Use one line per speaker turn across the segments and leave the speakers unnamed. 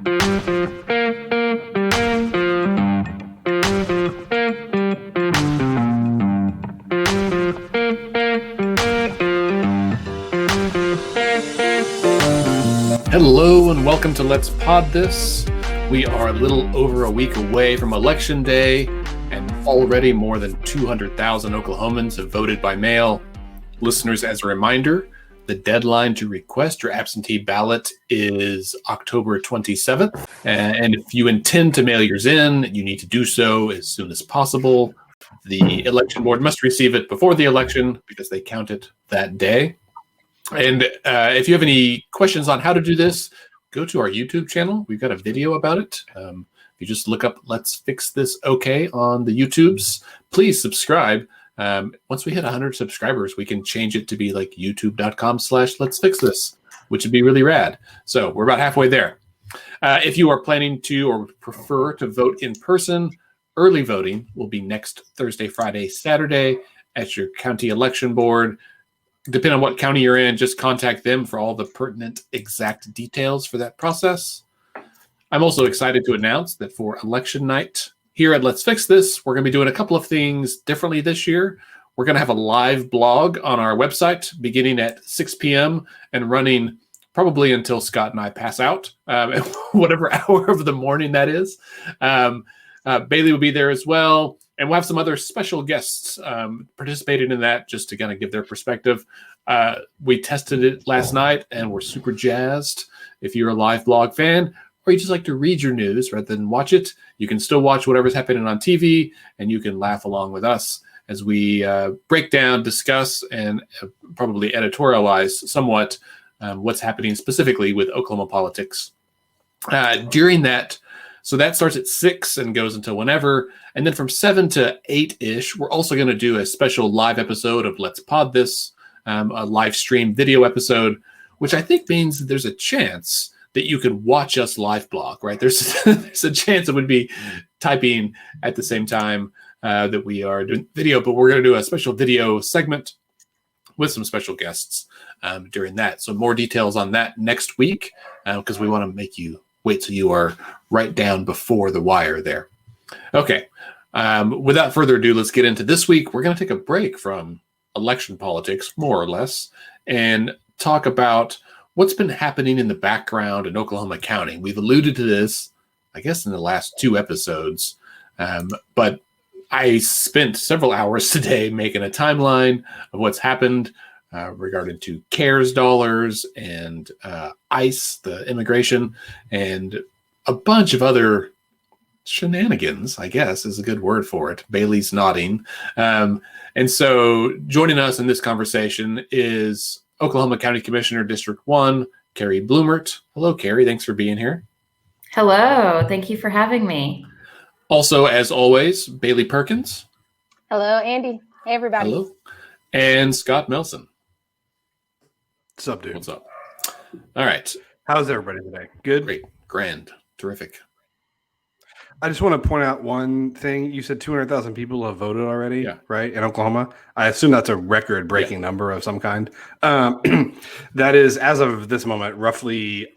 Hello and welcome to Let's Pod This. We are a little over a week away from Election Day, and already more than 200,000 Oklahomans have voted by mail. Listeners, as a reminder, the deadline to request your absentee ballot is October 27th. And if you intend to mail yours in, you need to do so as soon as possible. The election board must receive it before the election because they count it that day. And if you have any questions on how to do this, go to our YouTube channel. We've got a video about it. If you just look up Let's Fix This OK on the YouTubes, please subscribe. Once we hit 100 subscribers, we can change it to be like youtube.com/Let's Fix This, which would be really rad. So we're about halfway there. If you are planning to or prefer to vote in person, early voting will be next Thursday, Friday, Saturday at your county election board. Depending on what county you're in, just contact them for all the pertinent exact details for that process. I'm also excited to announce that for election night here at Let's Fix This, we're going to be doing a couple of things differently this year. We're going to have a live blog on our website beginning at 6 p.m. and running probably until Scott and I pass out, whatever hour of the morning that is. Bailey will be there as well. And we'll have some other special guests participating in that just to kind of give their perspective. We tested it last night and we're super jazzed. If you're a live blog fan or you just like to read your news rather than watch it, you can still watch whatever's happening on TV and you can laugh along with us as we break down, discuss, and probably editorialize somewhat what's happening specifically with Oklahoma politics. During that, so that starts at 6 and goes until whenever. And then from 7 to 8-ish, we're also going to do a special live episode of Let's Pod This, a live stream video episode, which I think means that there's a chance that you could watch us live blog, right? There's a chance it would be typing at the same time that we are doing video, but we're going to do a special video segment with some special guests during that. So more details on that next week because we want to make you wait till you are right down before the wire there. Okay. Without further ado, let's get into this week. We're going to take a break from election politics, more or less, and talk about what's been happening in the background in Oklahoma County. We've alluded to this, I guess, in the last 2 episodes, but I spent several hours today making a timeline of what's happened regarding to CARES dollars and ICE, the immigration, and a bunch of other shenanigans, I guess is a good word for it. Bailey's nodding. And so joining us in this conversation is Oklahoma County Commissioner District 1, Carrie Blumert. Hello, Carrie. Thanks for being here.
Hello. Thank you for having me.
Also, as always, Bailey Perkins.
Hello, Andy. Hey, everybody.
Hello. And Scott Melson.
What's up, dude?
What's up? All right.
How's everybody today? Good?
Great. Grand. Terrific.
I just want to point out one thing. You said 200,000 people have voted already, right, in Oklahoma? I assume that's a record-breaking number of some kind. That is, as of this moment, roughly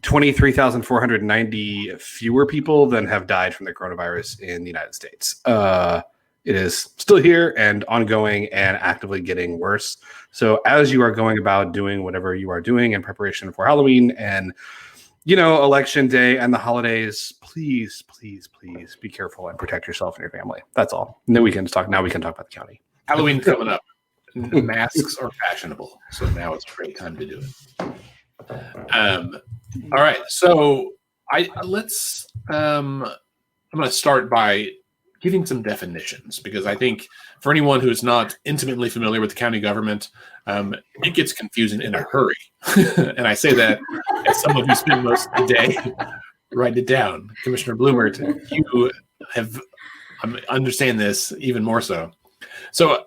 23,490 fewer people than have died from the coronavirus in the United States. It is still here and ongoing and actively getting worse. So as you are going about doing whatever you are doing in preparation for Halloween and, Election Day and the holidays, please, please, please be careful and protect yourself and your family. That's all. And then we can talk about the county.
Halloween's coming up. Masks are fashionable. So now it's a great time to do it. All right. So I'm going to start by giving some definitions, because I think for anyone who's not intimately familiar with the county government, it gets confusing in a hurry. And I say that as some of you spend most of the day writing it down. Commissioner Blumert, you have understand this even more so. So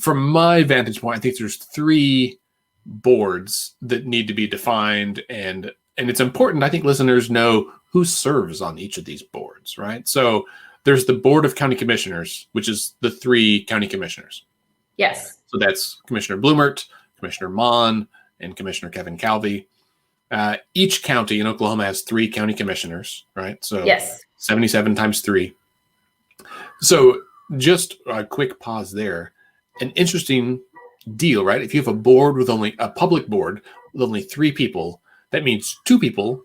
from my vantage point, I think there's 3 boards that need to be defined, and it's important, I think listeners know who serves on each of these boards, right? So there's the Board of County Commissioners, which is the 3 county commissioners.
Yes.
So that's Commissioner Blumert, Commissioner Maughn, and Commissioner Kevin Calvey. Each county in Oklahoma has 3 county commissioners, right? So
Yes.
77 times 3. So just a quick pause there. An interesting deal, right? If you have a board with only a public board with only 3 people, that means 2 people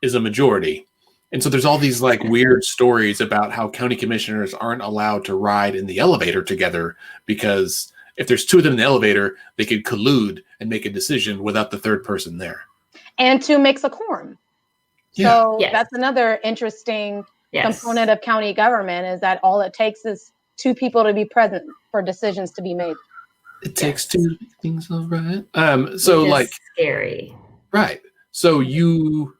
is a majority. And so there's all these like weird stories about how county commissioners aren't allowed to ride in the elevator together because if there's 2 of them in the elevator, they could collude and make a decision without the third person there.
And 2 makes a quorum.
Yeah.
So
Yes.
that's another interesting
Yes.
component of county government is that all it takes is 2 people to be present for decisions to be made.
It takes
Yes.
2 to make things all right. So
Which is
like,
scary.
right. So you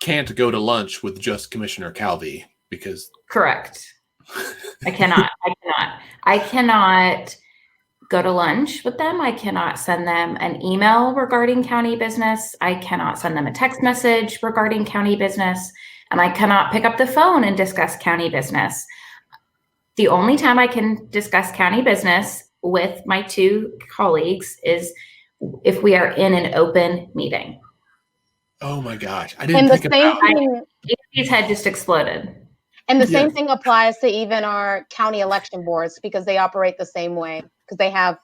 can't go to lunch with just Commissioner Calvey because
Correct. I cannot. I cannot go to lunch with them. I cannot send them an email regarding county business. I cannot send them a text message regarding county business. And I cannot pick up the phone and discuss county business. The only time I can discuss county business with my 2 colleagues is if we are in an open meeting.
oh my gosh, I
And
didn't
the
think
same
about
thing,
His head just exploded.
and the
Yeah.
same thing applies to even our county election boards because they operate the same way because they have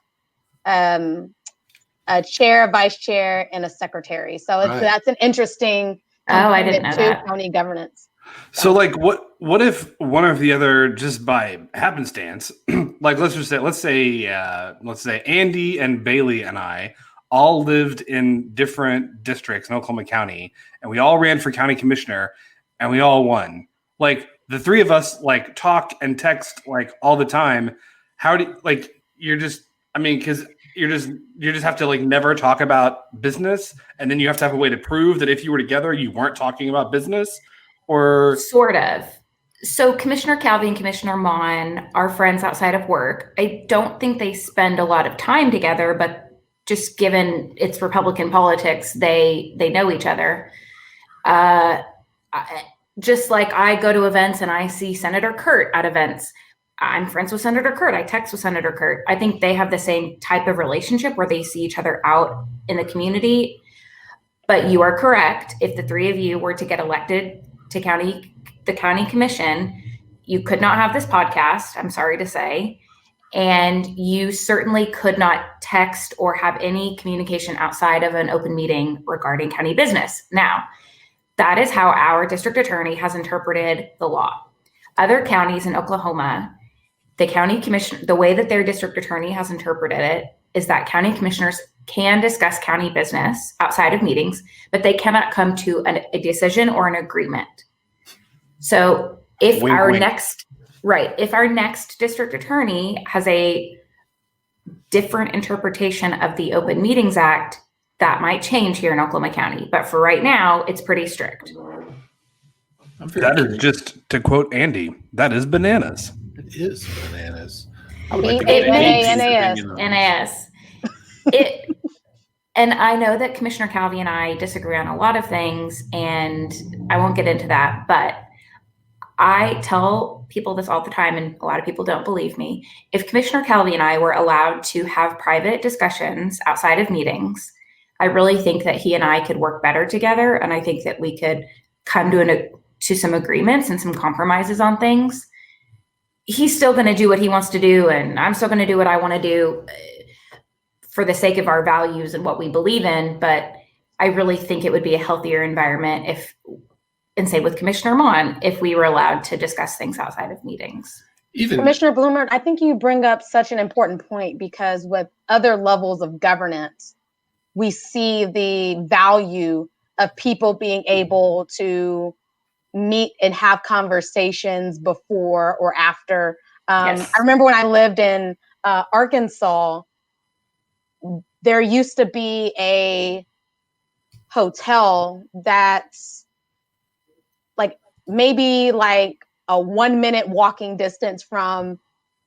a chair, a vice chair, and a secretary. So
Right.
that's an interesting
Oh, I didn't know
component
that.
to county governance.
So like what if one or the other, just by happenstance, like let's say Andy and Bailey and I all lived in different districts in Oklahoma County and we all ran for county commissioner and we all won. Like the 3 of us like talk and text like all the time. How do like because you just have to like never talk about business and then you have to have a way to prove that if you were together you weren't talking about business. Or
Sort of. So Commissioner Calvey and Commissioner Maughn are friends outside of work. I don't think they spend a lot of time together, but just given it's Republican politics, they know each other. Just like I go to events and I see Senator Kurt at events. I'm friends with Senator Kurt. I text with Senator Kurt. I think they have the same type of relationship where they see each other out in the community. But you are correct. If the 3 of you were to get elected to the county commission, you could not have this podcast, I'm sorry to say, and you certainly could not text or have any communication outside of an open meeting regarding county business. Now, that is how our district attorney has interpreted the law. Other counties in Oklahoma, the county commission, the way that their district attorney has interpreted it is that county commissioners can discuss county business outside of meetings, but they cannot come to a decision or an agreement. So if
Wink,
our
wink.
next district attorney has a different interpretation of the Open Meetings Act, that might change here in Oklahoma County. But for right now, it's pretty strict.
that is, just to quote Andy, that is bananas.
it is bananas. I would like to
B A
get
N A
Andy's
N A S.
opinion on this.
NAS. And I know that Commissioner Calvey and I disagree on a lot of things, and I won't get into that, but I tell people this all the time, and a lot of people don't believe me. If Commissioner Calvey and I were allowed to have private discussions outside of meetings, I really think that he and I could work better together, and I think that we could come to some agreements and some compromises on things. He's still going to do what he wants to do, and I'm still going to do what I want to do for the sake of our values and what we believe in. But I really think it would be a healthier environment and say with Commissioner Maughn, if we were allowed to discuss things outside of meetings.
Even
Commissioner Blumert, I think you bring up such an important point because with other levels of governance, we see the value of people being able to meet and have conversations before or after.
Yes.
I remember when I lived in Arkansas, there used to be a hotel that's like maybe like a 1-minute walking distance from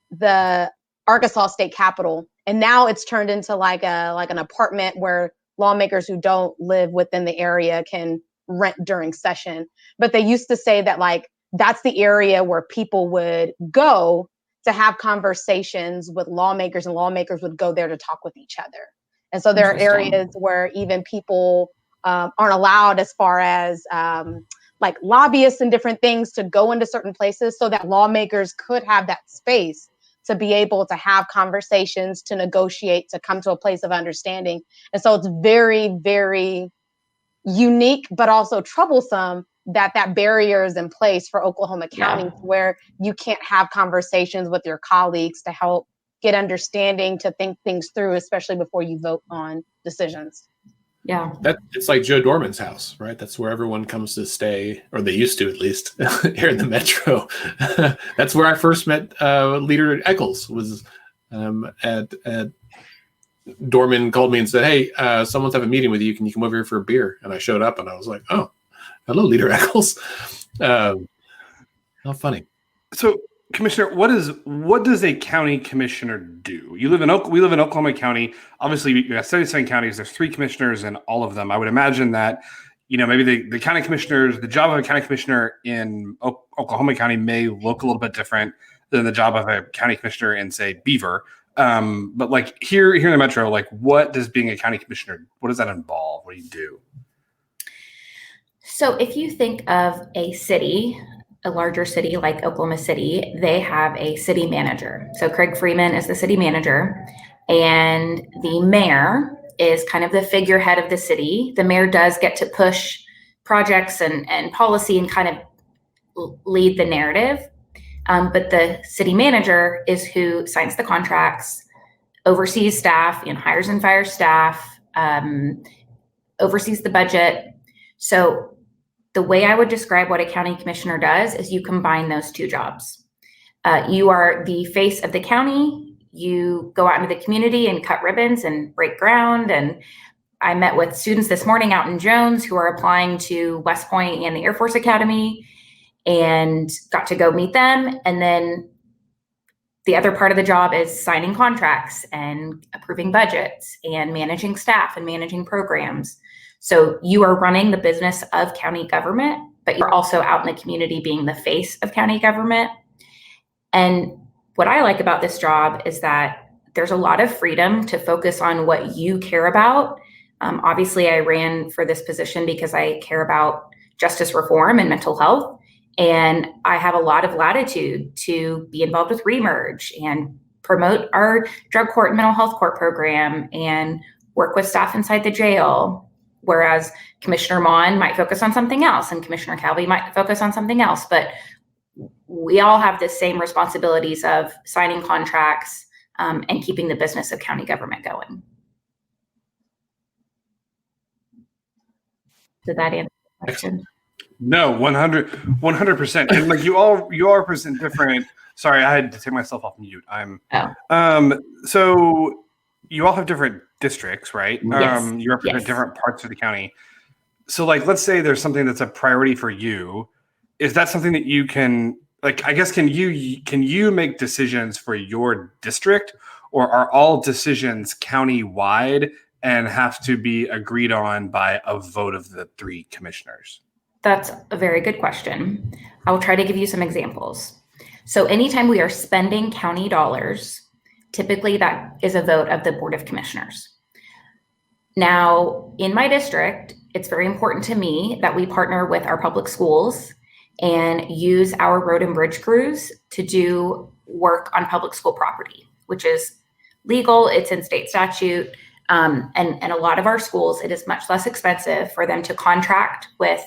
the Arkansas State Capitol. And now it's turned into like an apartment where lawmakers who don't live within the area can rent during session. But they used to say that like that's the area where people would go to have conversations with lawmakers, and lawmakers would go there to talk with each other. And so there are
Interesting.
areas where even people aren't allowed as far as like lobbyists and different things to go into certain places, so that lawmakers could have that space to be able to have conversations, to negotiate, to come to a place of understanding. And so it's very, very unique, but also troublesome that barrier is in place for Oklahoma County, where you can't have conversations with your colleagues to help get understanding, to think things through, especially before you vote on decisions.
Yeah.
It's like Joe Dorman's house, right? That's where everyone comes to stay, or they used to, at least here in the metro. That's where I first met Leader Eccles. Was at Dorman called me and said, "Hey, someone's having a meeting with you. Can you come over here for a beer?" And I showed up, and I was like, "Oh, hello, Leader Eccles." How funny.
So, Commissioner, what does a county commissioner do? We live in Oklahoma County. Obviously, you have 77 counties. There's 3 commissioners in all of them. I would imagine that, maybe the county commissioners, the job of a county commissioner in Oklahoma County may look a little bit different than the job of a county commissioner in, say, Beaver. But like here in the metro, like, what does being a county commissioner, what does that involve? What do you do?
So if you think of a city, a larger city like Oklahoma City, they have a city manager. So Craig Freeman is the city manager, and the mayor is kind of the figurehead of the city. The mayor does get to push projects and policy and kind of lead the narrative. But the city manager is who signs the contracts, oversees staff, hires and fires staff, oversees the budget. So the way I would describe what a county commissioner does is you combine those 2 jobs. You are the face of the county. You go out into the community and cut ribbons and break ground. And I met with students this morning out in Jones who are applying to West Point and the Air Force Academy, and got to go meet them. And then the other part of the job is signing contracts and approving budgets and managing staff and managing programs. So you are running the business of county government, but you're also out in the community being the face of county government. And what I like about this job is that there's a lot of freedom to focus on what you care about. Obviously, I ran for this position because I care about justice reform and mental health. And I have a lot of latitude to be involved with Remerge and promote our drug court and mental health court program and work with staff inside the jail. Whereas Commissioner Maughn might focus on something else and Commissioner Calvey might focus on something else. But we all have the same responsibilities of signing contracts and keeping the business of county government going. Did that answer the question?
No, 100%. And like you all present different. Sorry, I had to take myself off mute. So you all have different districts, right?
Yes.
You represent different parts of the county. So like, let's say there's something that's a priority for you. Is that something that you can, like, I guess, can you make decisions for your district, or are all decisions county-wide and have to be agreed on by a vote of the 3 commissioners?
That's a very good question. I will try to give you some examples. So anytime we are spending county dollars, typically that is a vote of the Board of Commissioners. Now, in my district, it's very important to me that we partner with our public schools and use our road and bridge crews to do work on public school property, which is legal. It's in state statute. And a lot of our schools, it is much less expensive for them to contract with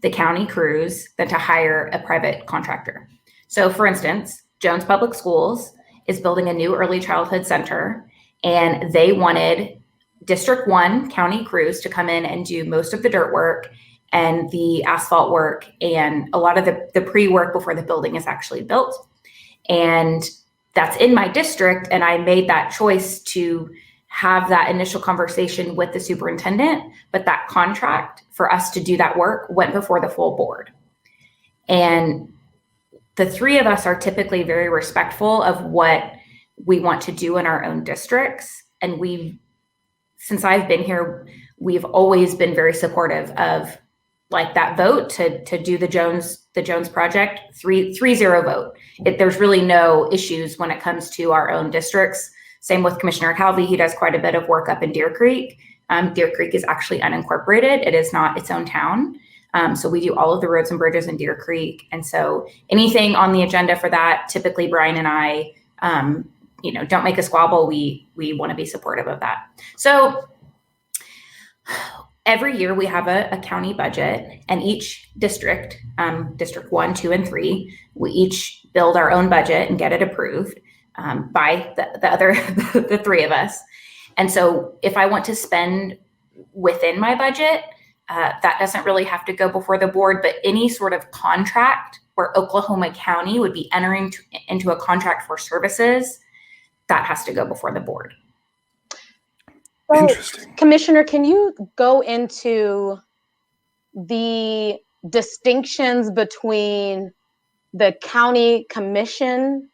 the county crews than to hire a private contractor. So for instance, Jones Public Schools is building a new early childhood center, and they wanted District 1 county crews to come in and do most of the dirt work and the asphalt work and a lot of the pre-work before the building is actually built. And that's in my district, and I made that choice to have that initial conversation with the superintendent, but that contract for us to do that work went before the full board. And the 3 of us are typically very respectful of what we want to do in our own districts. And since I've been here, we've always been very supportive of like that vote to do the Jones project, 3-0 vote. There's really no issues when it comes to our own districts. Same with Commissioner Calvey. He does quite a bit of work up in Deer Creek. Deer Creek is actually unincorporated. It is not its own town. So we do all of the roads and bridges in Deer Creek. And so anything on the agenda for that, typically Brian and I, don't make a squabble. We want to be supportive of that. So every year we have a county budget, and each district, District 1, 2, and 3, we each build our own budget and get it approved by the three of us. And so if I want to spend within my budget, that doesn't really have to go before the board, but any sort of contract where Oklahoma County would be entering into a contract for services, that has to go before the board.
So,
Interesting.
Commissioner, can you go into the distinctions between the county commission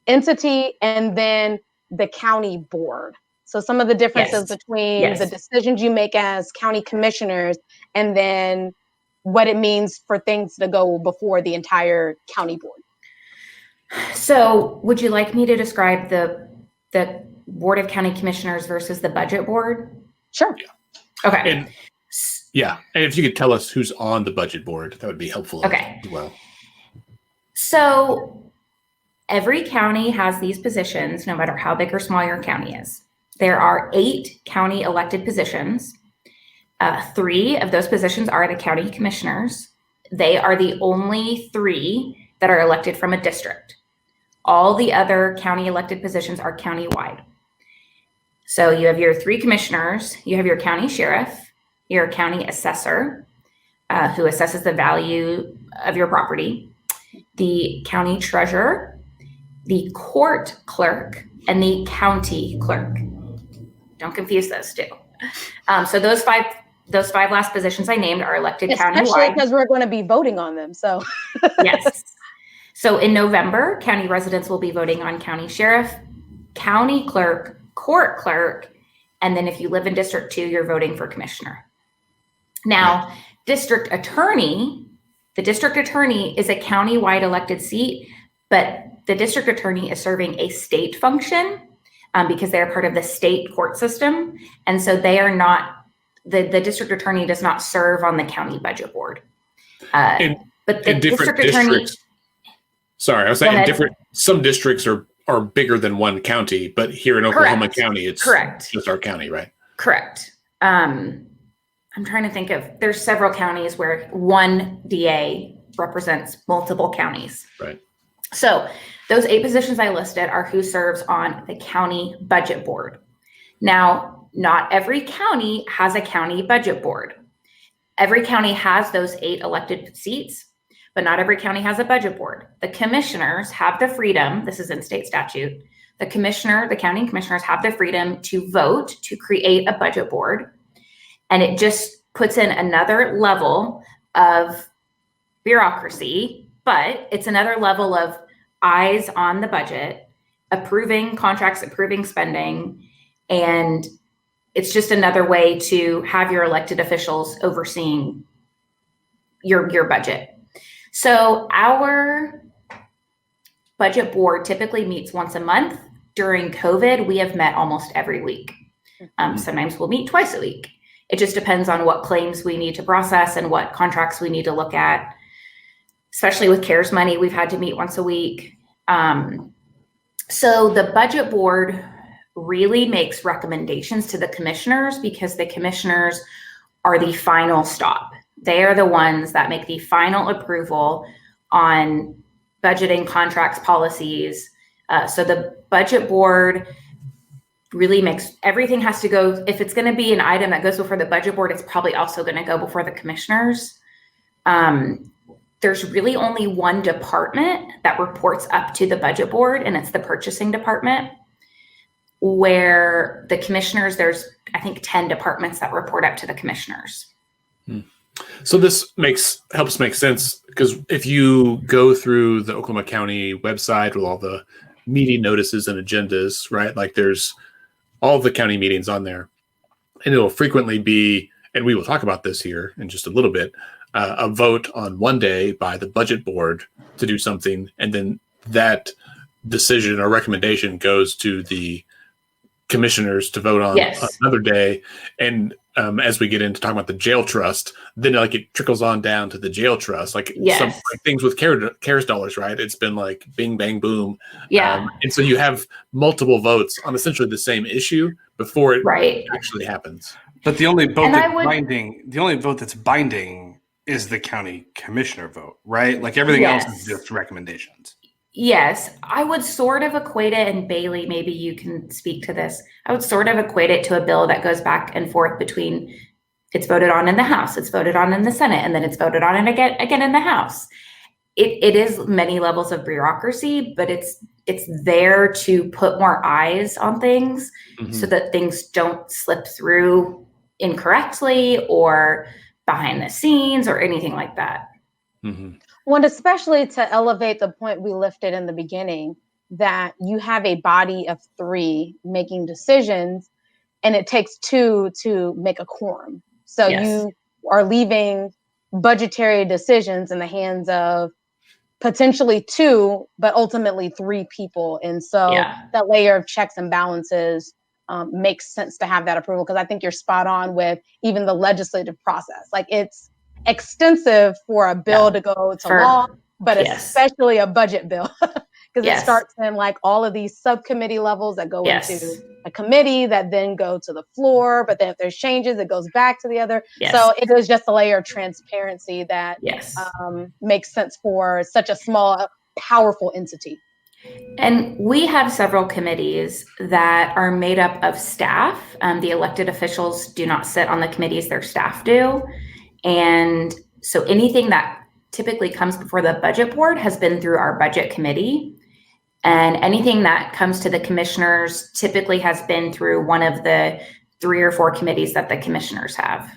entity and then the county board? So some of the differences between the decisions you make as county commissioners and then what it means for things to go before the entire county board.
So would you like me to describe the Board of County Commissioners versus the budget board?
Sure.
Yeah.
Okay.
And if you could tell us who's on the budget board, that would be helpful as well.
So every county has these positions, no matter how big or small your county is. There are 8 county elected positions. 3 of those positions are the county commissioners. They are the only 3 that are elected from a district. All the other county elected positions are countywide. So you have your 3 commissioners, you have your county sheriff, your county assessor, who assesses the value of your property, the county treasurer, the court clerk, and the county clerk. Don't confuse those 2. So those five last positions I named are elected countywide.
Especially because we're going to be voting on them. So
yes. So in November, county residents will be voting on county sheriff, county clerk, court clerk, and then if you live in District 2, you're voting for commissioner. Now, district attorney, the district attorney is a countywide elected seat, but the district attorney is serving a state function because they're part of the state court system. And so they are not, the district attorney does not serve on the county budget board. But the district attorney.
Sorry, I was saying some districts are bigger than one county, but here in Oklahoma County, it's just our county, right?
Correct. I'm trying to think there's several counties where one DA represents multiple counties.
Right.
So those 8 positions I listed are who serves on the county budget board. Now, not every county has a county budget board. Every county has those 8 elected seats, but not every county has a budget board. The commissioners have the freedom, this is in state statute, the county commissioners have the freedom to vote to create a budget board. And it just puts in another level of bureaucracy, but it's another level of eyes on the budget, approving contracts, approving spending, and it's just another way to have your elected officials overseeing your budget. So our budget board typically meets once a month. During COVID, we have met almost every week. Sometimes we'll meet twice a week. It just depends on what claims we need to process and what contracts we need to look at. Especially with CARES money, we've had to meet once a week. So the budget board really makes recommendations to the commissioners because the commissioners are the final stop. They are the ones that make the final approval on budgeting, contracts, policies. So the budget board really makes everything has to go. If it's going to be an item that goes before the budget board, it's probably also going to go before the commissioners. There's really only one department that reports up to the budget board, and it's the purchasing department, where the commissioners, there's, I think, 10 departments that report up to the commissioners.
So this helps make sense, because if you go through the Oklahoma County website with all the meeting notices and agendas, right? Like there's all the county meetings on there, and it'll frequently be, and we will talk about this here in just a little bit, a vote on one day by the budget board to do something, and then that decision or recommendation goes to the commissioners to vote on
Yes.
another day. And as we get into talking about the jail trust, then like it trickles on down to the jail trust, like some
Yes.
like things with CARES dollars, right? It's been like bing, bang, boom.
Yeah.
And so you have multiple votes on essentially the same issue before it
Right.
actually happens.
But the only vote
And I
that's
would-
binding is the county commissioner vote, right? Like everything else is just recommendations.
Yes, I would sort of equate it, and Bailey, maybe you can speak to this. I would sort of equate it to a bill that goes back and forth between it's voted on in the House, it's voted on in the Senate, and then it's voted on and again in the House. It is many levels of bureaucracy, but it's there to put more eyes on things so that things don't slip through incorrectly or behind the scenes or anything like that.
Mm-hmm.
Well, especially to elevate the point we lifted in the beginning, that you have a body of 3 making decisions, and it takes 2 to make a quorum. So
Yes.
you are leaving budgetary decisions in the hands of potentially 2, but ultimately 3 people. And so that layer of checks and balances makes sense to have that approval, because I think you're spot on with even the legislative process. Like, it's extensive for a bill to go to law, but especially a budget bill, because it starts in like all of these subcommittee levels that go into a committee that then go to the floor. But then if there's changes, it goes back to the other. So it is just a layer of transparency that makes sense for such a small, powerful entity.
And we have several committees that are made up of staff. The elected officials do not sit on the committees, their staff do. And so anything that typically comes before the budget board has been through our budget committee. And anything that comes to the commissioners typically has been through one of the 3 or 4 committees that the commissioners have.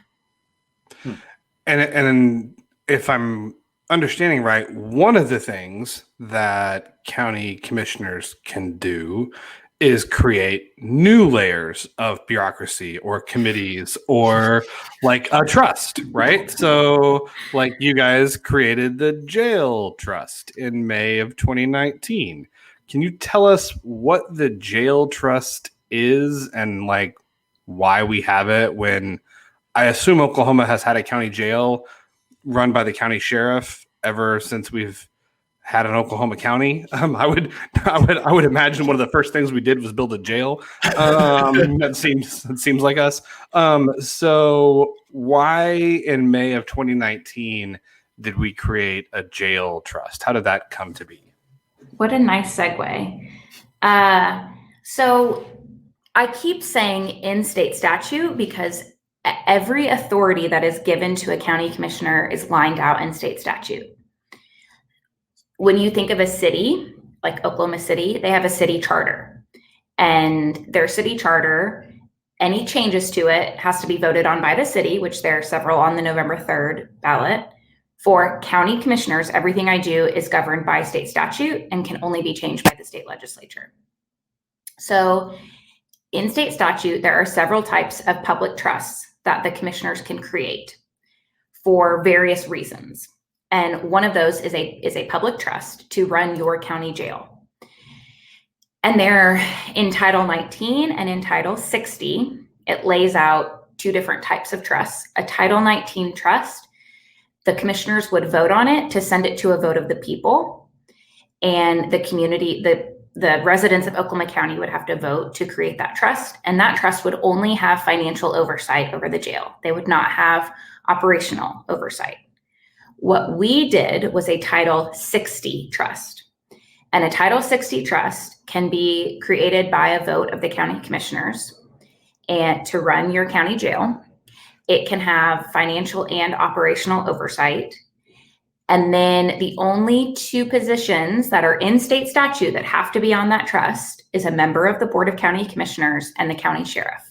And if I'm understanding right, one of the things that county commissioners can do is create new layers of bureaucracy or committees or like a trust, right? So like you guys created the jail trust in May of 2019. Can you tell us what the jail trust is and like why we have it, when I assume Oklahoma has had a county jail run by the county sheriff ever since we've had an Oklahoma county? I would imagine one of the first things we did was build a jail. That seems like us. So why in May of 2019 did we create a jail trust? How did that come to be?
What a nice segue. So I keep saying in state statute because every authority that is given to a county commissioner is lined out in state statute. When you think of a city, like Oklahoma City, they have a city charter. And their city charter, any changes to it has to be voted on by the city, which there are several on the November 3rd ballot. For county commissioners, everything I do is governed by state statute and can only be changed by the state legislature. So in state statute, there are several types of public trusts that the commissioners can create for various reasons. And one of those is a public trust to run your county jail. And they're in Title 19 and in Title 60, it lays out 2 different types of trusts. A Title 19 trust, the commissioners would vote on it to send it to a vote of the people. And the community, the residents of Oklahoma County would have to vote to create that trust. And that trust would only have financial oversight over the jail. They would not have operational oversight. What we did was a Title 60 trust. And a Title 60 trust can be created by a vote of the county commissioners and to run your county jail. It can have financial and operational oversight. And then the only 2 positions that are in state statute that have to be on that trust is a member of the Board of County Commissioners and the county sheriff.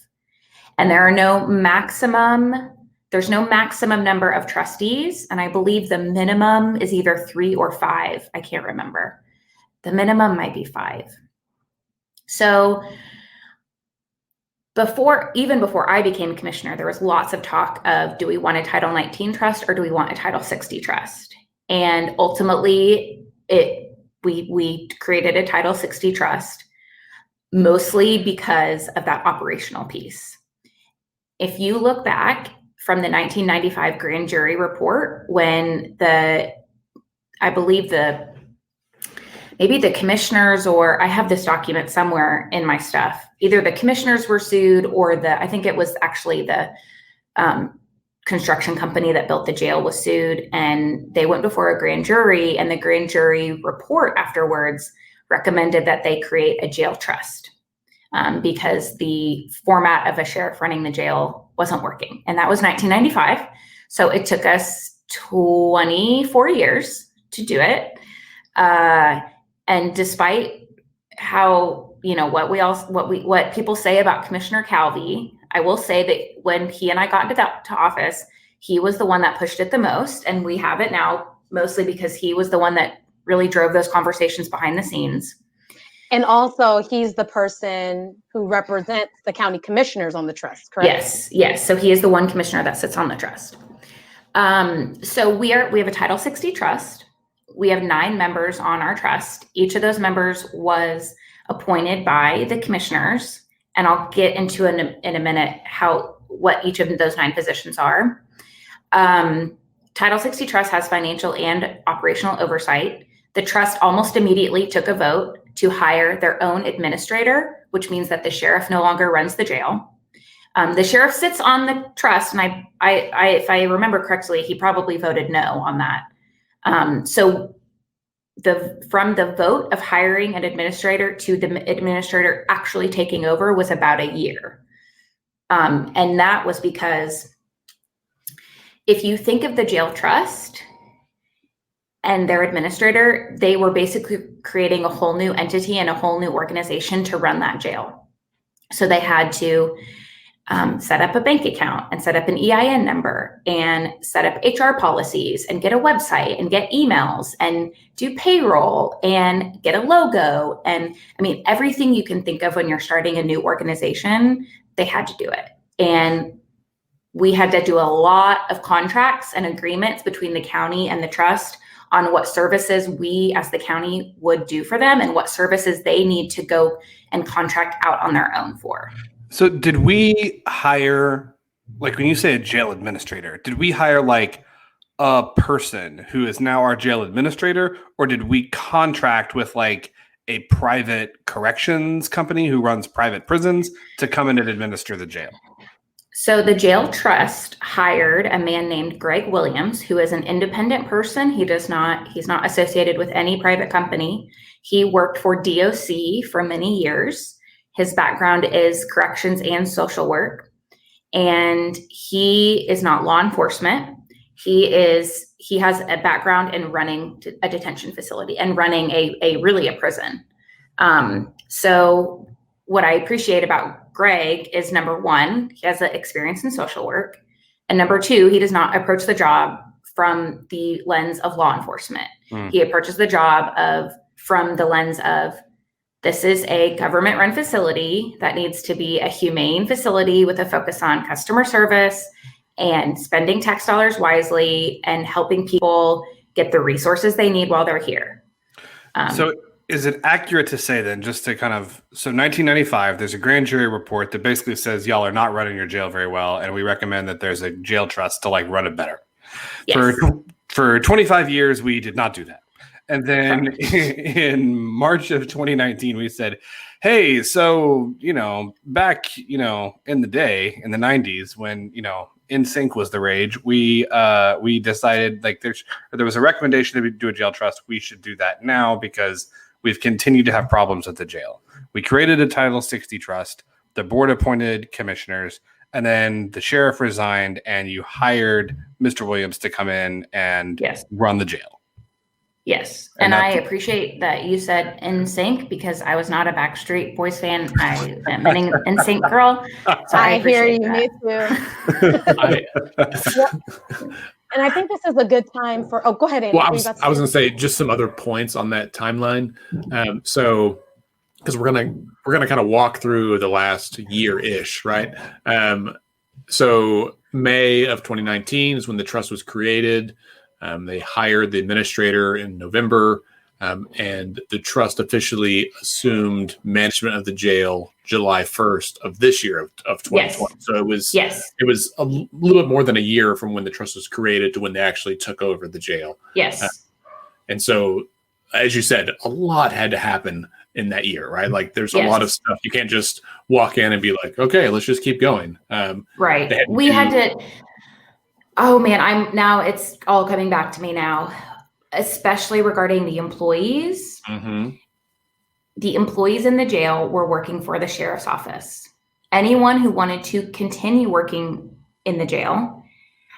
And there's no maximum number of trustees. And I believe the minimum is either 3 or 5. I can't remember. The minimum might be 5. So even before I became commissioner, there was lots of talk of, do we want a Title 19 trust or do we want a Title 60 trust? And ultimately, we created a Title 60 trust. mostly because of that operational piece. If you look back from the 1995 grand jury report, when I believe maybe the commissioners, or I have this document somewhere in my stuff, either the commissioners were sued or I think it was actually the construction company that built the jail was sued, and they went before a grand jury, and the grand jury report afterwards recommended that they create a jail trust because the format of a sheriff running the jail wasn't working. And that was 1995. So it took us 24 years to do it. And despite how, what people say about Commissioner Calvey, I will say that when he and I got into to office, he was the one that pushed it the most. And we have it now mostly because he was the one that really drove those conversations behind the scenes.
And also, he's the person who represents the county commissioners on the trust, correct?
Yes. So he is the one commissioner that sits on the trust. So we have a Title 60 trust. We have 9 members on our trust. Each of those members was appointed by the commissioners, and I'll get into in a minute what each of those 9 positions are. Title 60 Trust has financial and operational oversight. The trust almost immediately took a vote to hire their own administrator, which means that the sheriff no longer runs the jail. The sheriff sits on the trust, and I if I remember correctly, he probably voted no on that. So from the vote of hiring an administrator to the administrator actually taking over was about a year. And that was because if you think of the jail trust and their administrator, they were basically creating a whole new entity and a whole new organization to run that jail. So they had to set up a bank account and set up an EIN number and set up HR policies and get a website and get emails and do payroll and get a logo. And I mean, everything you can think of when you're starting a new organization, they had to do it. And we had to do a lot of contracts and agreements between the county and the trust on what services we as the county would do for them and what services they need to go and contract out on their own for.
So did we hire, like when you say a jail administrator, did we hire like a person who is now our jail administrator, or did we contract with like a private corrections company who runs private prisons to come in and administer the jail?
So the jail trust hired a man named Greg Williams, who is an independent person. He's not associated with any private company. He worked for DOC for many years. His background is corrections and social work. And he is not law enforcement. He has a background in running a detention facility and running a prison. So what I appreciate about Greg is, number one, he has an experience in social work. And number two, he does not approach the job from the lens of law enforcement. He approaches the job from the lens of, this is a government-run facility that needs to be a humane facility with a focus on customer service and spending tax dollars wisely and helping people get the resources they need while they're here.
So is it accurate to say then, just to kind of, so 1995, there's a grand jury report that basically says y'all are not running your jail very well, and we recommend that there's a jail trust to like run it better. Yes. For 25 years, we did not do that. And then in March of 2019, we said, hey, so, back, in the day, in the 90s, when, NSYNC was the rage, we decided like there was a recommendation to do a jail trust. We should do that now because we've continued to have problems at the jail. We created a Title 60 trust. The board appointed commissioners, and then the sheriff resigned, and you hired Mr. Williams to come in and run the jail.
Yes. And I appreciate that you said NSYNC because I was not a Backstreet Boys fan. I am an NSYNC girl. So
I hear you, me too. And I think this is a good time for, go ahead, Andy.
Well, I was going to say just some other points on that timeline. So, because we're gonna kind of walk through the last year-ish, right? So May of 2019 is when the trust was created. They hired the administrator in November. and the trust officially assumed management of the jail July 1st of this year of 2020.
Yes.
So it was a little bit more than a year from when the trust was created to when they actually took over the jail.
Yes.
And so, as you said, a lot had to happen in that year, right? Like there's a lot of stuff. You can't just walk in and be like, okay, let's just keep going.
Right. We had to, oh man, it's all coming back to me now, especially regarding the employees.
Mm-hmm.
The employees in the jail were working for the sheriff's office. Anyone who wanted to continue working in the jail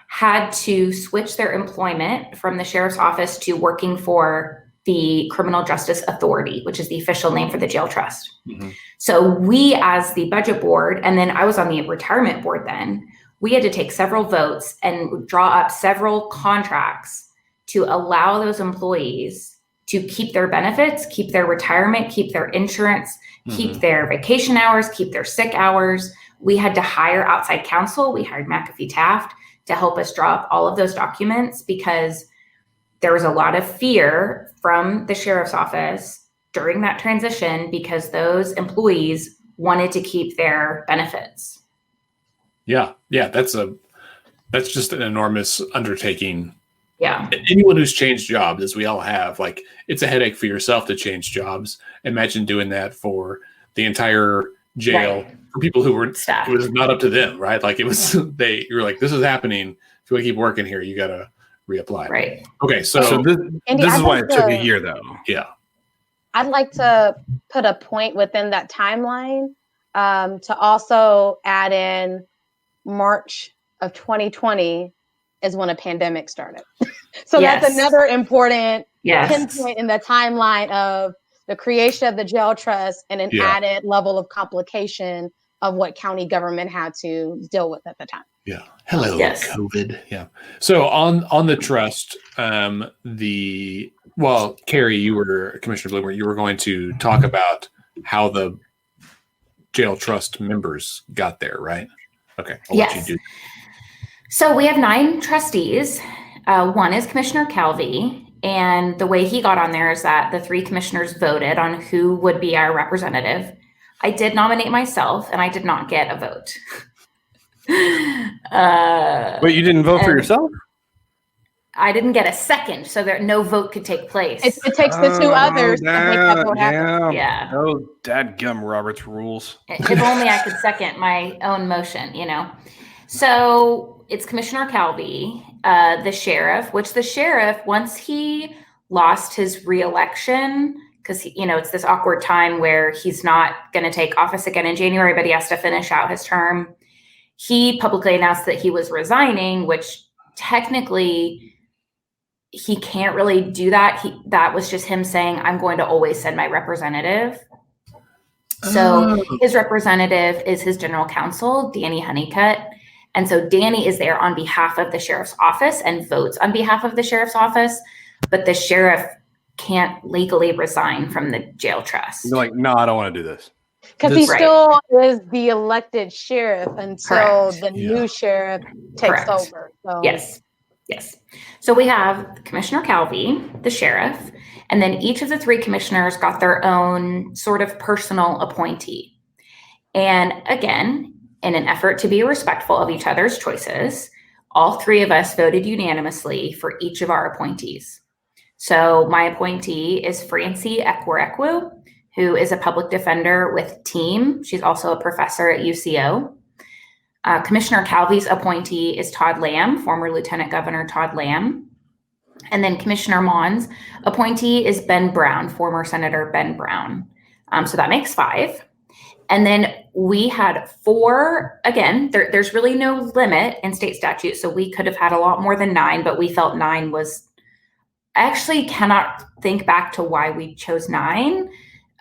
had to switch their employment from the sheriff's office to working for the Criminal Justice Authority, which is the official name for the jail trust.
Mm-hmm.
So we, as the budget board, and then I was on the retirement board then, we had to take several votes and draw up several contracts to allow those employees to keep their benefits, keep their retirement, keep their insurance, keep their vacation hours, keep their sick hours. We had to hire outside counsel. We hired McAfee Taft to help us draw up all of those documents because there was a lot of fear from the sheriff's office during that transition because those employees wanted to keep their benefits.
Yeah. That's just an enormous undertaking.
Yeah.
Anyone who's changed jobs, as we all have, like it's a headache for yourself to change jobs. Imagine doing that for the entire jail for people who were staff. It was not up to them, right? Like it was you were like, this is happening. If you want to keep working here, you gotta reapply.
Right.
Okay. So
Andy,
this is why it took a year though.
Yeah.
I'd like to put a point within that timeline to also add in March of 2020 is when a pandemic started. So that's another important pinpoint in the timeline of the creation of the jail trust and an added level of complication of what county government had to deal with at the time.
Yeah. Hello, COVID. Yeah. So on the trust, Carrie, Commissioner Blumert, you were going to talk about how the jail trust members got there, right? Okay. I'll let you do.
So we have 9 trustees. One is Commissioner Calvey. And the way he got on there is that the 3 commissioners voted on who would be our representative. I did nominate myself and I did not get a vote.
Wait, you didn't vote for yourself?
I didn't get a second, so that no vote could take place.
It takes the 2 others to make that vote happen.
Yeah.
Oh, dadgum Robert's rules.
If only I could second my own motion, So it's Commissioner Calvey, the sheriff, once he lost his reelection, because it's this awkward time where he's not going to take office again in January, but he has to finish out his term. He publicly announced that he was resigning, which technically he can't really do that. That was just him saying, I'm going to always send my representative. So his representative is his general counsel, Danny Honeycutt. And so Danny is there on behalf of the sheriff's office and votes on behalf of the sheriff's office, but the sheriff can't legally resign from the jail trust.
You're like, no, I don't want to do this.
Because he still is the elected sheriff until the new sheriff takes over. So.
Yes. So we have Commissioner Calvey, the sheriff, and then each of the 3 commissioners got their own sort of personal appointee. And again, in an effort to be respectful of each other's choices, all 3 of us voted unanimously for each of our appointees. So my appointee is Francie Ekwerekwu, who is a public defender with TEAM. She's also a professor at UCO. Commissioner Calvey's appointee is Todd Lamb, former Lieutenant Governor Todd Lamb. And then Commissioner Maughn's appointee is Ben Brown, former Senator Ben Brown. So that makes 5. And then we had 4, again, there's really no limit in state statute. So we could have had a lot more than 9, but we felt 9 was, I actually cannot think back to why we chose 9.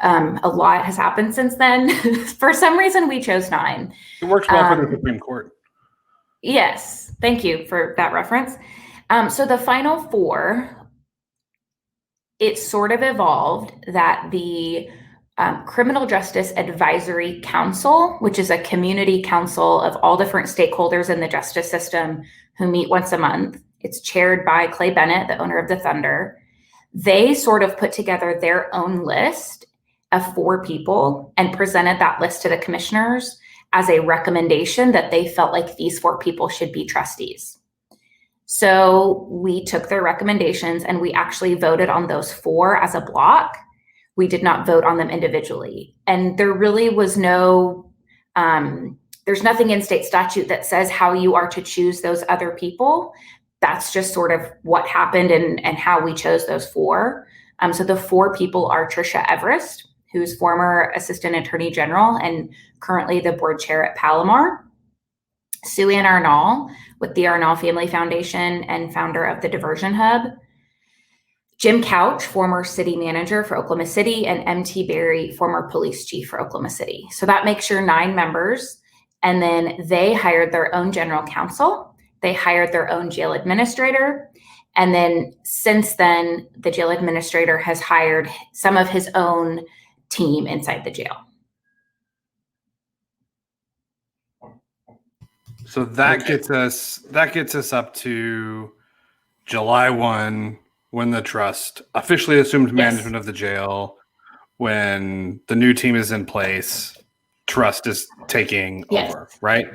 A lot has happened since then. For some reason, we chose 9.
It works well for the Supreme Court.
Yes. Thank you for that reference. So the final 4, it sort of evolved that the Criminal Justice Advisory Council, which is a community council of all different stakeholders in the justice system who meet once a month. It's chaired by Clay Bennett, the owner of the Thunder. They sort of put together their own list of 4 people and presented that list to the commissioners as a recommendation that they felt like these 4 people should be trustees. So we took their recommendations and we actually voted on those 4 as a block. We did not vote on them individually. And there really was no, there's nothing in state statute that says how you are to choose those other people. That's just sort of what happened and how we chose those 4. So the 4 people are Tricia Everest, who's former Assistant Attorney General and currently the board chair at Palomar. Ann Arnall with the Arnall Family Foundation and founder of the Diversion Hub. Jim Couch, former city manager for Oklahoma City, and M.T. Berry, former police chief for Oklahoma City. So that makes your 9 members. And then they hired their own general counsel. They hired their own jail administrator. And then since then, the jail administrator has hired some of his own team inside the jail.
So that gets us up to July 1, when the trust officially assumed management of the jail, when the new team is in place, trust is taking over, right?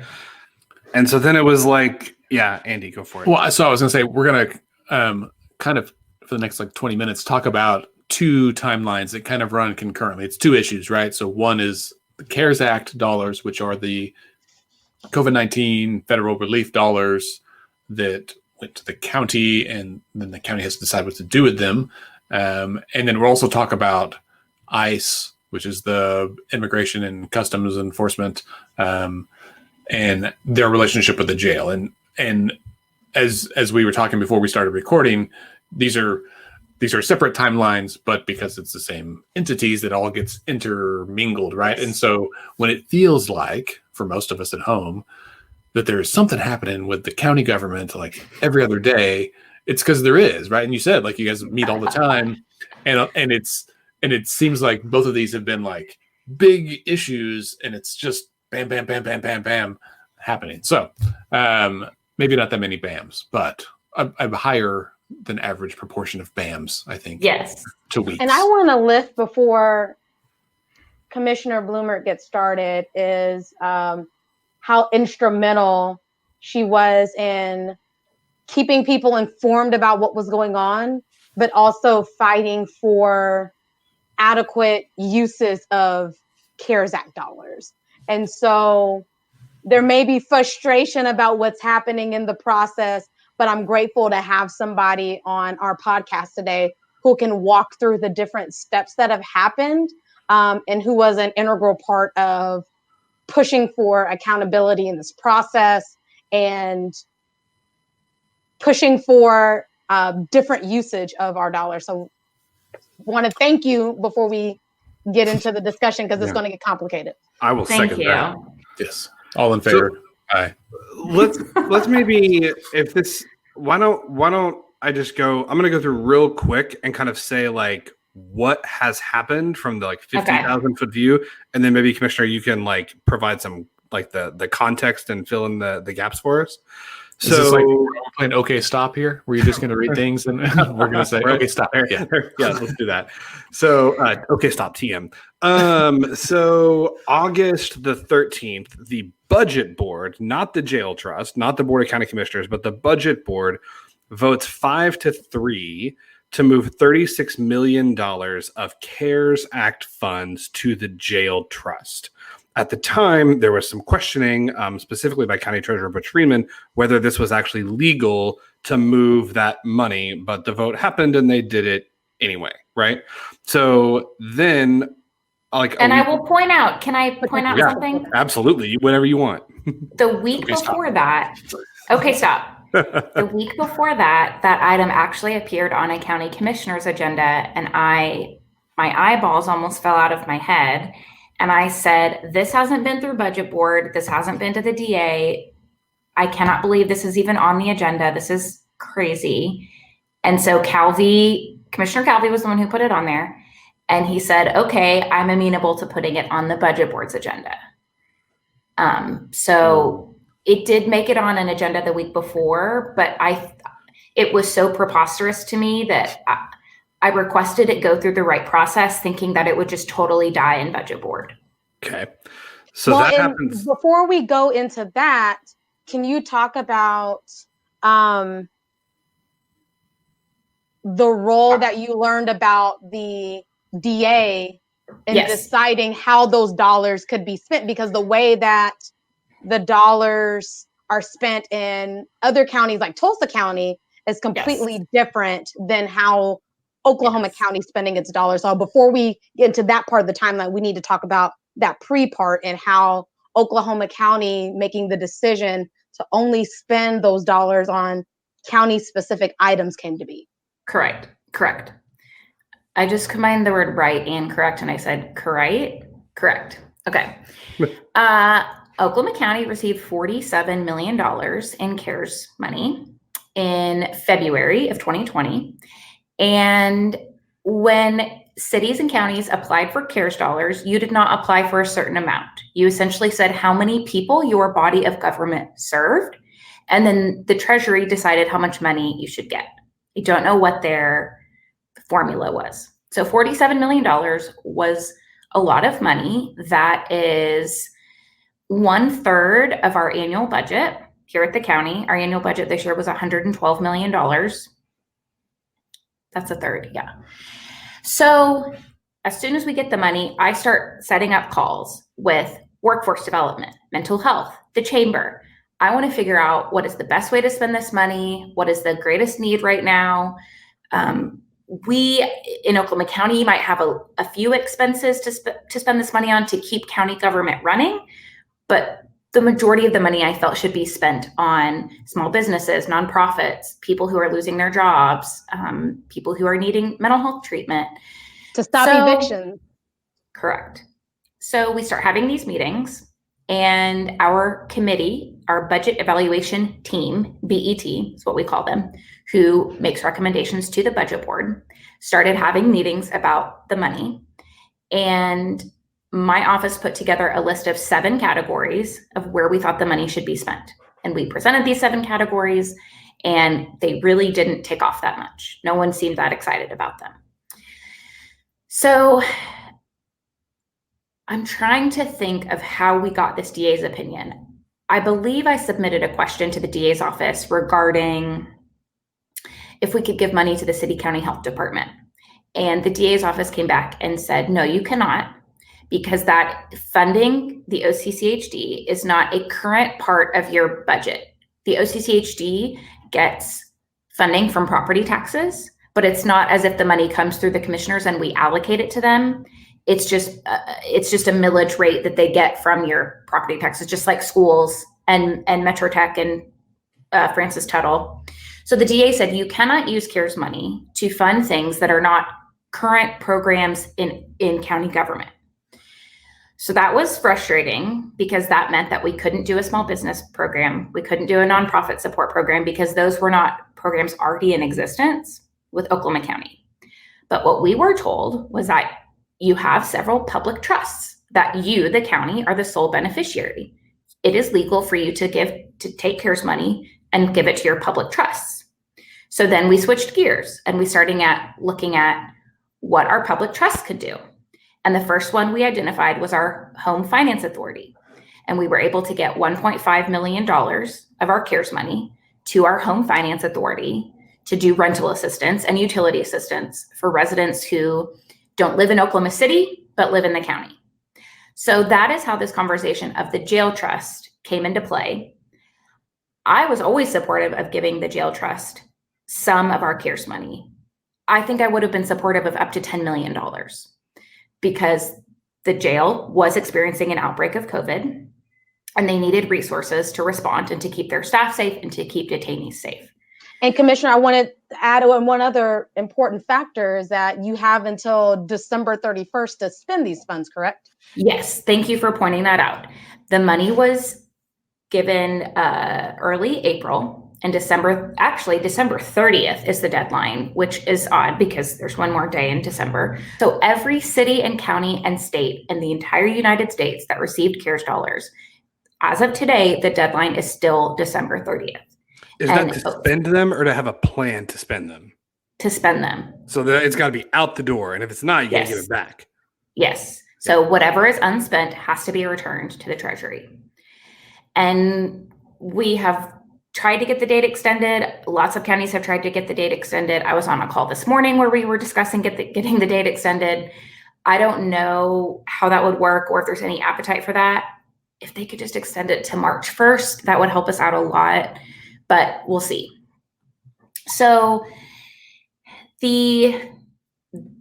And so then it was like, yeah, Andy, go for it.
Well, so I was going to say, we're going to kind of, for the next 20 minutes, talk about 2 timelines that kind of run concurrently. It's 2 issues, right? So one is the CARES Act dollars, which are the COVID-19 federal relief dollars that went to the county, and then the county has to decide what to do with them. And then we'll also talk about ICE, which is the Immigration and Customs Enforcement, and their relationship with the jail. And as we were talking before we started recording, these are separate timelines, but because it's the same entities, that all gets intermingled, right? And so when it feels like, for most of us at home, that there's something happening with the county government like every other day, it's because there is, right? And you said, like, you guys meet all the time, and it seems like both of these have been like big issues, and it's just bam, bam, bam, bam, bam, bam happening. So maybe not that many bams, but a higher than average proportion of bams, I think.
Yes.
To weeks. And I want to lift before Commissioner Blumert gets started is how instrumental she was in keeping people informed about what was going on, but also fighting for adequate uses of CARES Act dollars. And so there may be frustration about what's happening in the process, but I'm grateful to have somebody on our podcast today who can walk through the different steps that have happened, and who was an integral part of pushing for accountability in this process and pushing for different usage of our dollars. So want to thank you before we get into the discussion, because it's going to get complicated.
I will second that.
Yes. All in favor? Aye.
Let's maybe, if this, why don't I just go, I'm going to go through real quick and kind of say like what has happened from the like 50,000 foot view. And then maybe Commissioner, you can like provide some like the context and fill in the gaps for us.
So is this like we're playing OK Stop here? Were you just going to read things and we're going to say OK Stop?
Yeah, let's do that. So OK Stop TM. So August the 13th, the budget board, not the jail trust, not the board of county commissioners, but the budget board votes 5-3 to move $36 million of CARES Act funds to the jail trust. At the time, there was some questioning, specifically by County Treasurer Butch Friedman, whether this was actually legal to move that money, but the vote happened and they did it anyway, right? So then,
and I will point out, can I point out something?
Absolutely, whatever you want.
The week before that, OK Stop. The week before that, that item actually appeared on a county commissioner's agenda, and my eyeballs almost fell out of my head. And I said, this hasn't been through budget board. This hasn't been to the DA. I cannot believe this is even on the agenda. This is crazy. And so Commissioner Calvey was the one who put it on there. And he said, okay, I'm amenable to putting it on the budget board's agenda. So it did make it on an agenda the week before, but it was so preposterous to me that I requested it go through the right process, thinking that it would just totally die in budget board.
Okay. So
Well,
that
and
happens.
before we go into that, can you talk about the role that you learned about the DA in
Yes.
deciding how those dollars could be spent? Because the way that the dollars are spent in other counties like Tulsa County is completely different than how Oklahoma County spending its dollars. So before we get into that part of the timeline, we need to talk about that pre-part and how Oklahoma County making the decision to only spend those dollars on county-specific items came to be.
Correct. I just combined the word right and correct, and I said correct. Okay. Oklahoma County received $47 million in CARES money in February of 2020. And when cities and counties applied for CARES dollars, you did not apply for a certain amount. You essentially said how many people your body of government served, and then the Treasury decided how much money you should get. I don't know what their formula was. So $47 million was a lot of money. That is 1/3 of our annual budget here at the county. Our annual budget this year was $112 million. That's a third, yeah. So as soon as we get the money, I start setting up calls with workforce development, mental health, the chamber. I want to figure out what is the best way to spend this money, what is the greatest need right now. We in Oklahoma County might have a few expenses to spend this money on to keep county government running, but the majority of the money I felt should be spent on small businesses, nonprofits, people who are losing their jobs, people who are needing mental health treatment.
To stop evictions.
Correct. So we start having these meetings, and our committee, our budget evaluation team, BET is what we call them, who makes recommendations to the budget board, started having meetings about the money. And my office put together a list of 7 categories of where we thought the money should be spent. And we presented these 7 categories, and they really didn't take off that much. No one seemed that excited about them. So I'm trying to think of how we got this DA's opinion. I believe I submitted a question to the DA's office regarding if we could give money to the city county health department. And the DA's office came back and said, no, you cannot, because that funding, the OCCHD, is not a current part of your budget. The OCCHD gets funding from property taxes, but it's not as if the money comes through the commissioners and we allocate it to them. It's just a millage rate that they get from your property taxes, just like schools and Metro Tech and Francis Tuttle. So the DA said you cannot use CARES money to fund things that are not current programs in county government. So that was frustrating because that meant that we couldn't do a small business program. We couldn't do a nonprofit support program because those were not programs already in existence with Oklahoma County. But what we were told was that you have several public trusts that you, the county, are the sole beneficiary. It is legal for you to take CARES money and give it to your public trusts. So then we switched gears and we started looking at what our public trusts could do. And the first one we identified was our Home Finance Authority. And we were able to get $1.5 million of our CARES money to our Home Finance Authority to do rental assistance and utility assistance for residents who don't live in Oklahoma City, but live in the county. So that is how this conversation of the jail trust came into play. I was always supportive of giving the jail trust some of our CARES money. I think I would have been supportive of up to $10 million because the jail was experiencing an outbreak of COVID and they needed resources to respond and to keep their staff safe and to keep detainees safe.
And Commissioner, I wanted to add one other important factor is that you have until December 31st to spend these funds, correct?
Yes, thank you for pointing that out. The money was given early April and December 30th is the deadline, which is odd because there's one more day in December. So every city and county and state in the entire United States that received CARES dollars, as of today, the deadline is still December 30th.
Is that to spend them or to have a plan to spend them?
to spend them.
So it's got to be out the door. And if it's not, you got to give it back.
Yes. So whatever is unspent has to be returned to the Treasury. And we have tried to get the date extended. Lots of counties have tried to get the date extended. I was on a call this morning where we were discussing getting the date extended. I don't know how that would work or if there's any appetite for that. If they could just extend it to March 1st, that would help us out a lot, but we'll see. So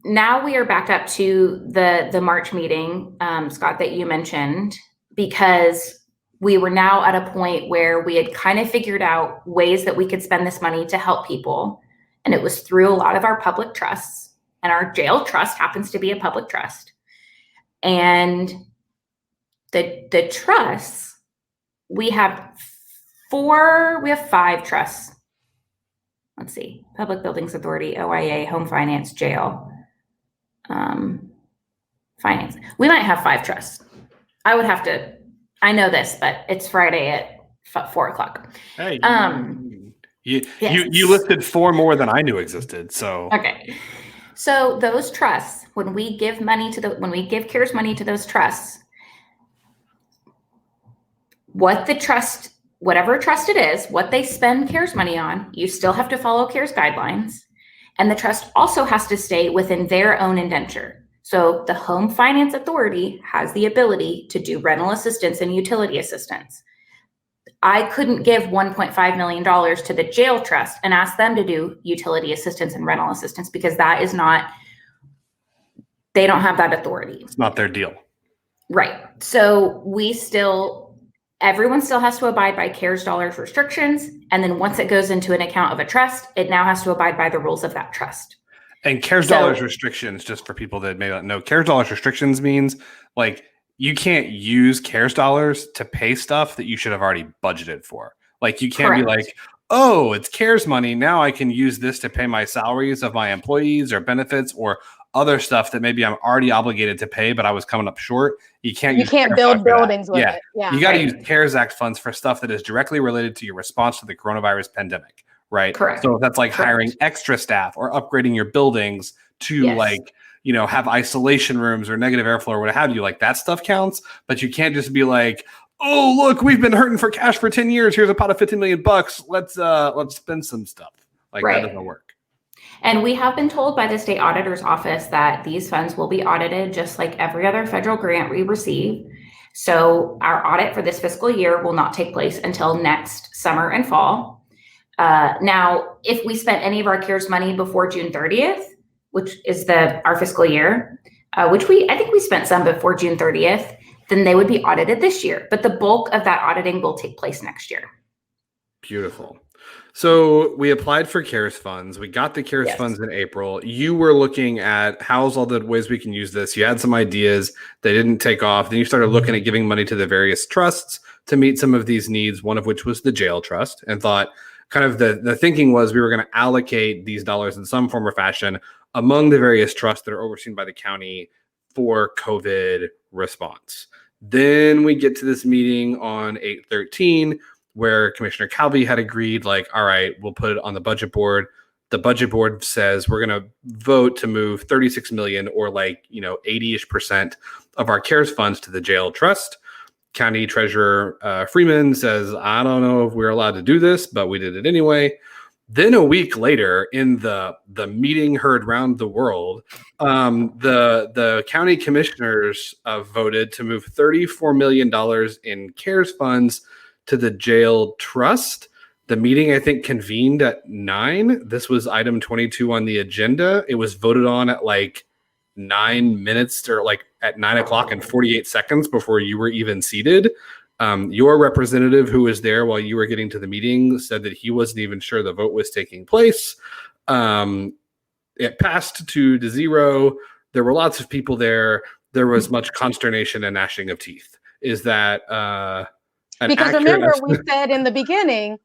now we are back up to the March meeting, Scott, that you mentioned, because we were now at a point where we had kind of figured out ways that we could spend this money to help people. And it was through a lot of our public trusts, and our jail trust happens to be a public trust. And the trusts, we have 5 trusts. Let's see, Public Buildings Authority, OIA, Home Finance, Jail, Finance. We might have 5 trusts. I know this, but it's Friday at 4 o'clock.
Hey, you listed 4 more than I knew existed. So
okay, so those trusts, when we give CARES money to those trusts, whatever trust it is, what they spend CARES money on, you still have to follow CARES guidelines, and the trust also has to stay within their own indenture. So the Home Finance Authority has the ability to do rental assistance and utility assistance. I couldn't give $1.5 million to the jail trust and ask them to do utility assistance and rental assistance because they don't have that authority.
It's not their deal.
Right. So everyone still has to abide by CARES dollars restrictions. And then once it goes into an account of a trust, it now has to abide by the rules of that trust.
And CARES dollars restrictions, just for people that may not know, CARES dollars restrictions means like you can't use CARES dollars to pay stuff that you should have already budgeted for. Like you can't be like, oh, it's CARES money. Now I can use this to pay my salaries of my employees or benefits or other stuff that maybe I'm already obligated to pay, but I was coming up short. You can't
build buildings with it. Yeah.
You got to use CARES Act funds for stuff that is directly related to your response to the coronavirus pandemic. Right.
Correct.
So that's like hiring extra staff or upgrading your buildings to have isolation rooms or negative airflow or what have you. Like that stuff counts, but you can't just be like, oh, look, we've been hurting for cash for 10 years. Here's a pot of $15 million. Let's spend some stuff. Like that doesn't work.
And we have been told by the state auditor's office that these funds will be audited just like every other federal grant we receive. So our audit for this fiscal year will not take place until next summer and fall. Now, if we spent any of our CARES money before June 30th, which is our fiscal year, which I think we spent some before June 30th, then they would be audited this year. But the bulk of that auditing will take place next year.
Beautiful. So we applied for CARES funds. We got the CARES funds in April. You were looking at how's all the ways we can use this. You had some ideas. They didn't take off. Then you started looking at giving money to the various trusts to meet some of these needs, one of which was the jail trust, and thought kind of the thinking was we were going to allocate these dollars in some form or fashion among the various trusts that are overseen by the county for COVID response. Then we get to this meeting on 8/13 where Commissioner Calvey had agreed, like, all right, we'll put it on the budget board. The budget board says we're going to vote to move 36 million or 80-ish% of our CARES funds to the jail trust. County Treasurer Freeman says, I don't know if we're allowed to do this, but we did it anyway. Then a week later, in the meeting heard round the world, the county commissioners voted to move $34 million in CARES funds to the jail trust. The meeting, I think, convened at 9. This was item 22 on the agenda. It was voted on at 9 minutes or at 9 o'clock and 48 seconds before you were even seated. Your representative who was there while you were getting to the meeting said that he wasn't even sure the vote was taking place. It passed 2-0. There were lots of people there. There was much consternation and gnashing of teeth. Is that
because remember we said in the beginning,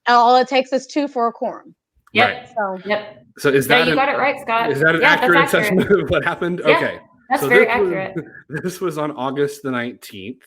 all it takes is 2 for a quorum.
Yep.
Right. So is that
you got it right, Scott.
Is that an accurate assessment of what happened?
Yeah,
okay.
That's very accurate.
This was on August the 19th.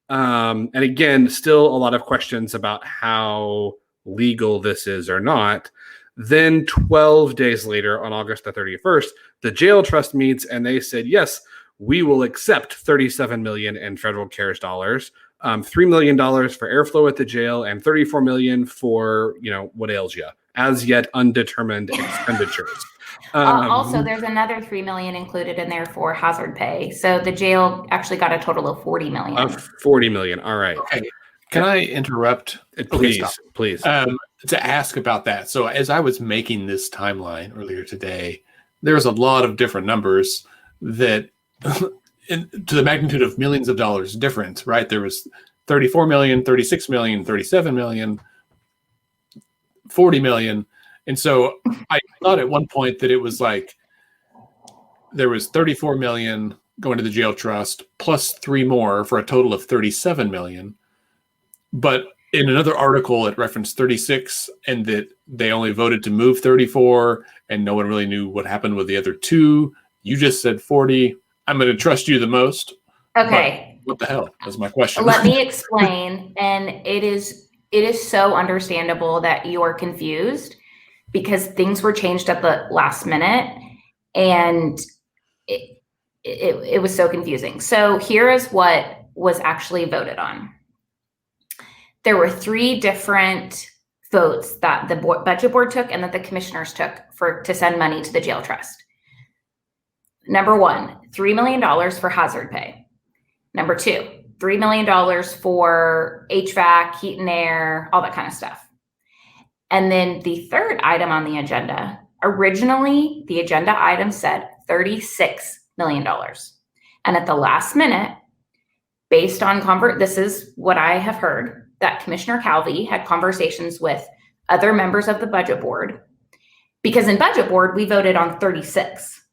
And again, still a lot of questions about how legal this is or not. Then 12 days later, on August the 31st, the jail trust meets and they said, yes, we will accept $37 million in federal CARES dollars, $3 million for airflow at the jail, and $34 million for, what ails you, as yet undetermined expenditures.
Also, there's another $3 million included in there for hazard pay. So the jail actually got a total of $40 million.
$40 million. All right.
Okay. Can I interrupt?
Please,
Okay,
please.
To ask about that. So as I was making this timeline earlier today, there's a lot of different numbers that to the magnitude of millions of dollars difference, right? There was 34 million, 36 million, 37 million, 40 million. And so I thought at one point that it was like there was 34 million going to the jail trust plus 3 more for a total of 37 million. But in another article, it referenced 36 and that they only voted to move 34 and no one really knew what happened with the other 2. You just said 40. I'm going to trust you the most.
Okay.
What the hell? That's my question.
Let me explain. And it is so understandable that you are confused because things were changed at the last minute and it was so confusing. So here is what was actually voted on. There were 3 different votes that the budget board took and that the commissioners took to send money to the jail trust. Number 1, $3 million for hazard pay. Number 2, $3 million for HVAC, heat and air, all that kind of stuff. And then the third item on the agenda, originally the agenda item said $36 million. And at the last minute, based on this is what I have heard, that Commissioner Calvey had conversations with other members of the budget board, because in budget board, we voted on 36.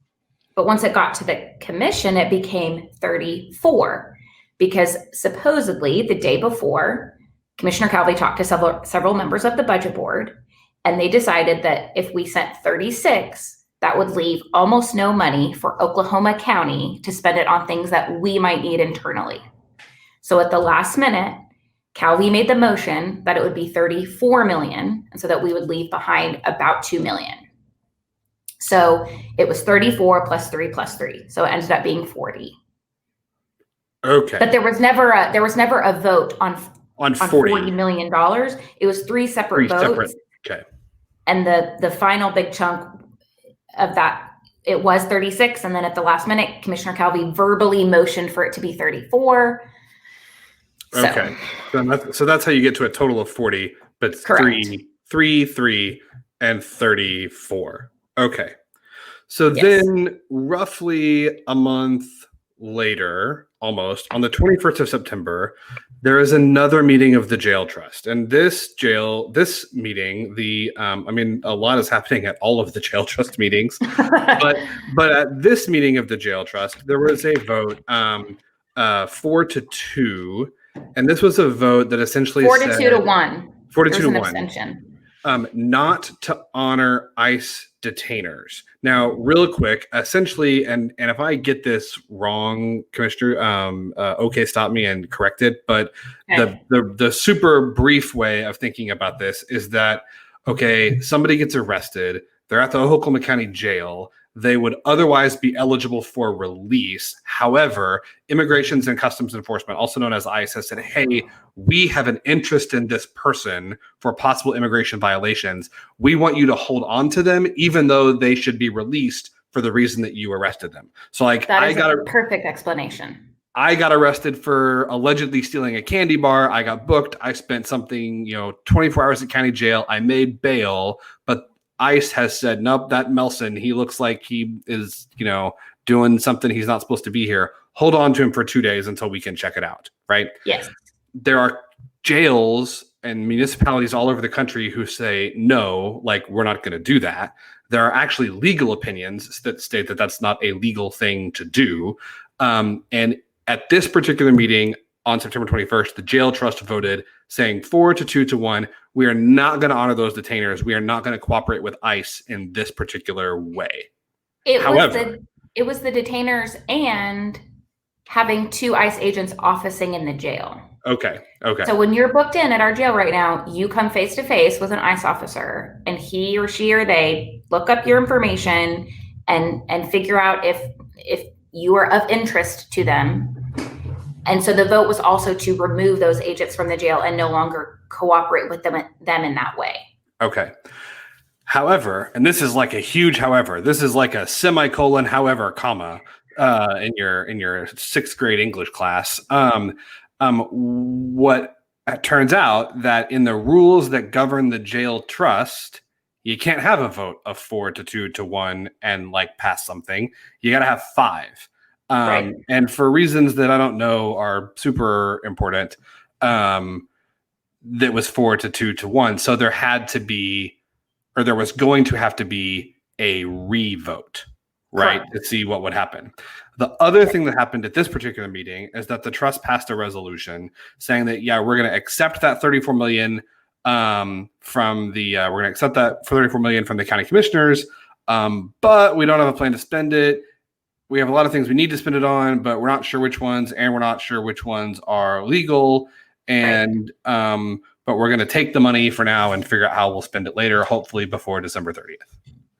But once it got to the commission, it became 34 because supposedly the day before, Commissioner Calvey talked to several members of the budget board, and they decided that if we sent 36, that would leave almost no money for Oklahoma County to spend it on things that we might need internally. So at the last minute, Calvey made the motion that it would be 34 million, and so that we would leave behind about 2 million. So it was 34 plus 3 plus 3. So it ended up being 40.
Okay.
But there was never a vote on $40 million. It was 3 separate votes.
Okay.
And the final big chunk of that, it was 36. And then at the last minute, Commissioner Calvey verbally motioned for it to be 34.
Okay. So that's how you get to a total of 40, but it's 3, and 34. Okay. So yes. Then roughly a month later, almost on the 21st of September, there is another meeting of the jail trust. And this meeting, a lot is happening at all of the jail trust meetings, but at this meeting of the jail trust, there was a vote 4-2. And this was a vote that essentially
4-2 to 1.
4-2 to 1.
Abstention.
Not to honor ICE detainers. Now, real quick, essentially, and if I get this wrong, Commissioner, okay, stop me and correct it. But okay. the super brief way of thinking about this is that, okay, somebody gets arrested, they're at the Oklahoma County Jail. They would otherwise be eligible for release. However, Immigrations and Customs Enforcement, also known as ICE, has said, hey, we have an interest in this person for possible immigration violations. We want you to hold on to them, even though they should be released for the reason that you arrested them. So that
is a perfect explanation.
I got arrested for allegedly stealing a candy bar. I got booked. I spent 24 hours at county jail. I made bail, but ICE has said, nope, that Melson, he looks like he is, doing something he's not supposed to be here. Hold on to him for 2 days until we can check it out, right?
Yes.
There are jails and municipalities all over the country who say, no, we're not going to do that. There are actually legal opinions that state that that's not a legal thing to do. And at this particular meeting on September 21st, the jail trust voted saying 4-2 to 1. We are not going to honor those detainers. We are not going to cooperate with ICE in this particular way. However,
it was the detainers and having 2 ICE agents officing in the jail.
Okay.
So when you're booked in at our jail right now, you come face to face with an ICE officer, and he or she or they look up your information and figure out if you are of interest to them. And so the vote was also to remove those agents from the jail and no longer cooperate with them in that way.
Okay. However, and this is like a huge however, this is like a semicolon, however, comma, in your sixth grade English class. What it turns out that in the rules that govern the jail trust, you can't have a vote of 4 to 2 to 1 and like pass something. You got to have 5.
Right.
And for reasons that I don't know are super important, that was 4 to 2 to 1. So there had to be, or there was going to have to be a re-vote, right?
Correct.
To see what would happen. The other thing that happened at this particular meeting is that the trust passed a resolution saying that, yeah, we're going to accept that $34 million from the, we're going to accept that for $34 million from the county commissioners, but we don't have a plan to spend it. We have a lot of things we need to spend it on, but we're not sure which ones, and we're not sure which ones are legal. And, but we're going to take the money for now and figure out how we'll spend it later, hopefully before December 30th.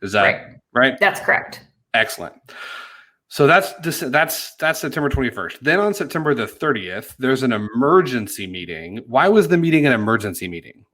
Is that right?
That's correct.
Excellent. So that's September 21st. Then on September the 30th, there's an emergency meeting. Why was the meeting an emergency meeting?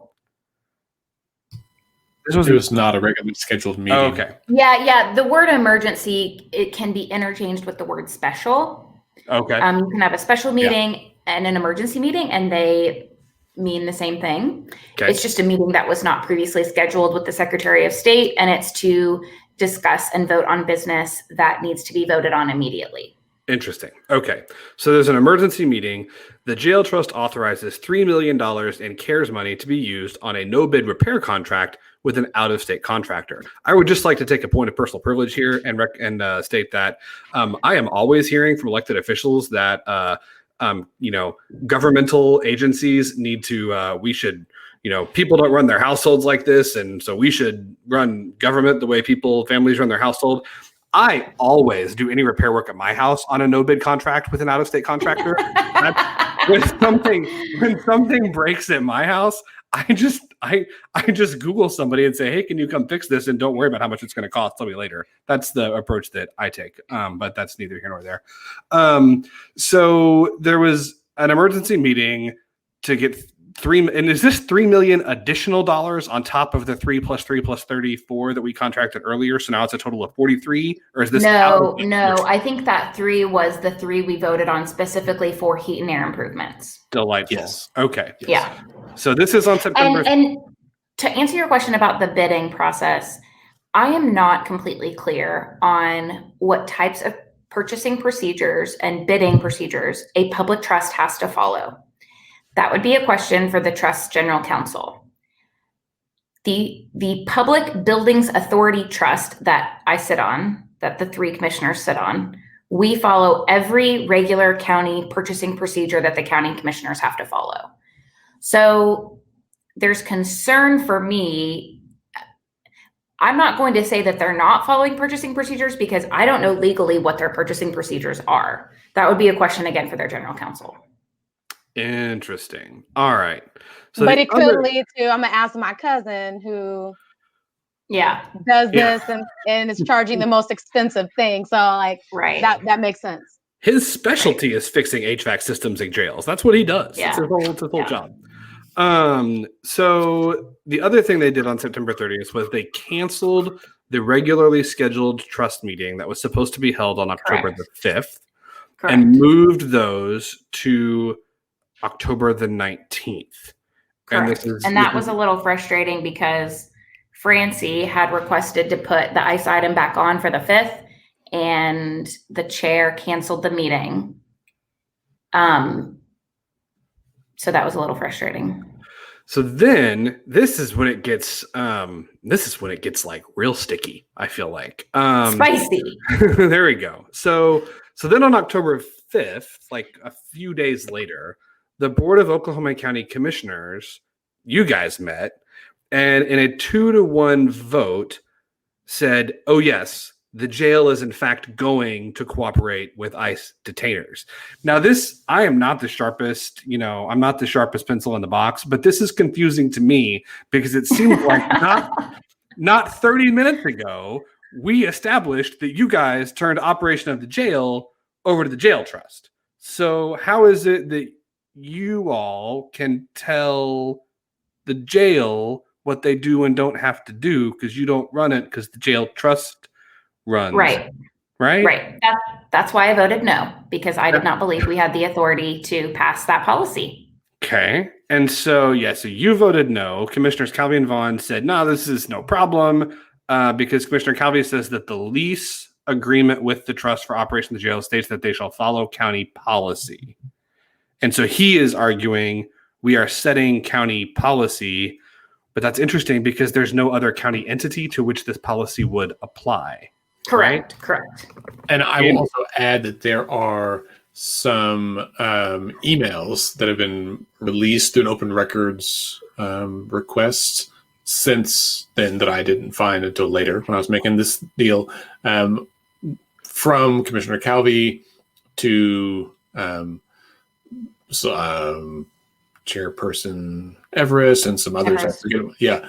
It was not a regularly scheduled meeting.
Oh, okay.
Yeah. The word emergency, it can be interchanged with the word special.
Okay.
You can have a special meeting and an emergency meeting, and they mean the same thing.
Okay.
It's just a meeting that was not previously scheduled with the Secretary of State, and it's to discuss and vote on business that needs to be voted on immediately.
Interesting. Okay. So there's an emergency meeting. The jail trust authorizes $3 million in CARES money to be used on a no-bid repair contract with an out-of-state contractor. I would just like to take a point of personal privilege here and state that I am always hearing from elected officials that governmental agencies need to, we should, people don't run their households like this. And so we should run government the way families run their household. I always do any repair work at my house on a no bid contract with an out of state contractor. When something breaks at my house, I just Google somebody and say, hey, can you come fix this? And don't worry about how much it's going to cost. Tell me later. That's the approach that I take. But that's neither here nor there. So there was an emergency meeting to get and is this $3 million additional dollars on top of the 3 plus 3 plus 34 that we contracted earlier? So now it's a total of 43, or is this?
No. I think that 3 was the 3 we voted on specifically for heat and air improvements.
Delightful.
Yes.
Okay.
Yes.
Yeah.
So this is on September.
And to answer your question about the bidding process, I am not completely clear on what types of purchasing procedures and bidding procedures a public trust has to follow. That would be a question for the Trust General Counsel. The Public Buildings Authority Trust that I sit on, that the 3 commissioners sit on, we follow every regular county purchasing procedure that the county commissioners have to follow. So there's concern for me. I'm not going to say that they're not following purchasing procedures because I don't know legally what their purchasing procedures are. That would be a question again for their general counsel.
Interesting. All right. So
but it could lead to, I'm going to ask my cousin who does this and is charging the most expensive thing. So that makes sense.
His specialty is fixing HVAC systems in jails. That's what he does.
Yeah.
It's his whole job. So the other thing they did on September 30th was they canceled the regularly scheduled trust meeting that was supposed to be held on October the 5th and moved those to October the 19th.
Correct. And that was a little frustrating because Francie had requested to put the ICE item back on for the 5th and the chair canceled the meeting. So that was a little frustrating.
So then this is when it gets like real sticky, I feel like.
Spicy.
There we go. So then on October 5th, like a few days later, the Board of Oklahoma County Commissioners, you guys met, and in a 2-to-1 vote said, oh yes, the jail is in fact going to cooperate with ICE detainers. Now, this, I am not the sharpest, I'm not the sharpest pencil in the box, but this is confusing to me because it seems like not 30 minutes ago, we established that you guys turned operation of the jail over to the jail trust. So how is it that you all can tell the jail what they do and don't have to do because you don't run it because the jail trust runs?
Right.
Right.
That's why I voted no, because I did not believe we had the authority to pass that policy.
Okay. And so, so you voted no. Commissioners Calvey and Maughn said, no, this is no problem, because Commissioner Calvey says that the lease agreement with the trust for operation of the jail states that they shall follow county policy. And so he is arguing we are setting county policy, but that's interesting because there's no other county entity to which this policy would apply.
Correct.
Right?
Correct.
And I will also add that there are some emails that have been released through an open records request since then that I didn't find until later when I was making this deal, from Commissioner Calvey to Chairperson Everest and some others. I forget. Yeah,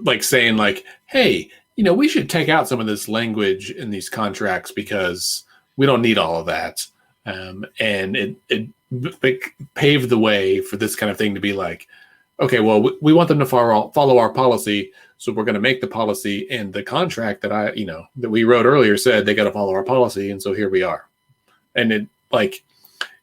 like saying like, hey, we should take out some of this language in these contracts because we don't need all of that. And it paved the way for this kind of thing to be like, okay, well, we want them to follow our policy, so we're going to make the policy, and the contract that that we wrote earlier said they got to follow our policy, and so here we are. And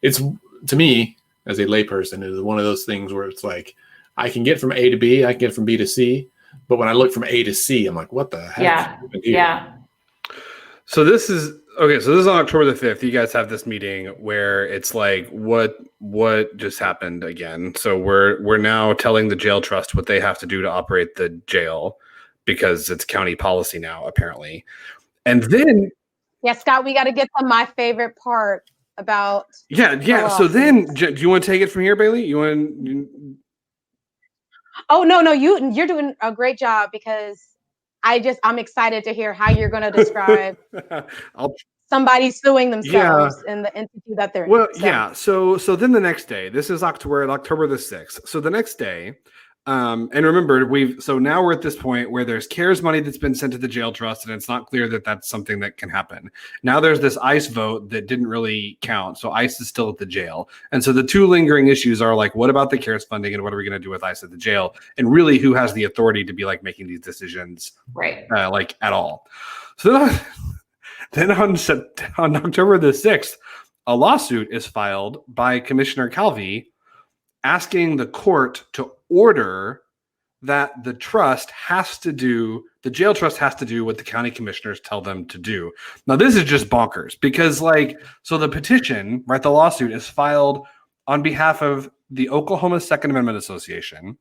it's to me as a layperson, it is one of those things where it's like I can get from A to B, I can get from B to C, but when I look from A to C, I'm like, what the heck?
Yeah.
So this is okay. So this is on October the 5th. You guys have this meeting where it's like, what just happened again? So we're now telling the jail trust what they have to do to operate the jail because it's county policy now, apparently. And then,
Scott, we got to get to my favorite part about.
Yeah. So then, do you want to take it from here, Bailey?
Oh no, you're doing a great job because I'm excited to hear how you're going to describe somebody suing themselves and the entity that they're in.
Well, So then the next day, this is October the 6th. So the next day, and remember, now we're at this point where there's CARES money that's been sent to the jail trust, and it's not clear that that's something that can happen. Now there's this ICE vote that didn't really count, so ICE is still at the jail. And so the two lingering issues are like, what about the CARES funding, and what are we going to do with ICE at the jail? And really, who has the authority to be like making these decisions,
right?
Like at all? So then on October the 6th, a lawsuit is filed by Commissioner Calvey asking the court to order that the jail trust has to do what the county commissioners tell them to do. Now, this is just bonkers because so the petition, right, the lawsuit is filed on behalf of the Oklahoma Second Amendment Association,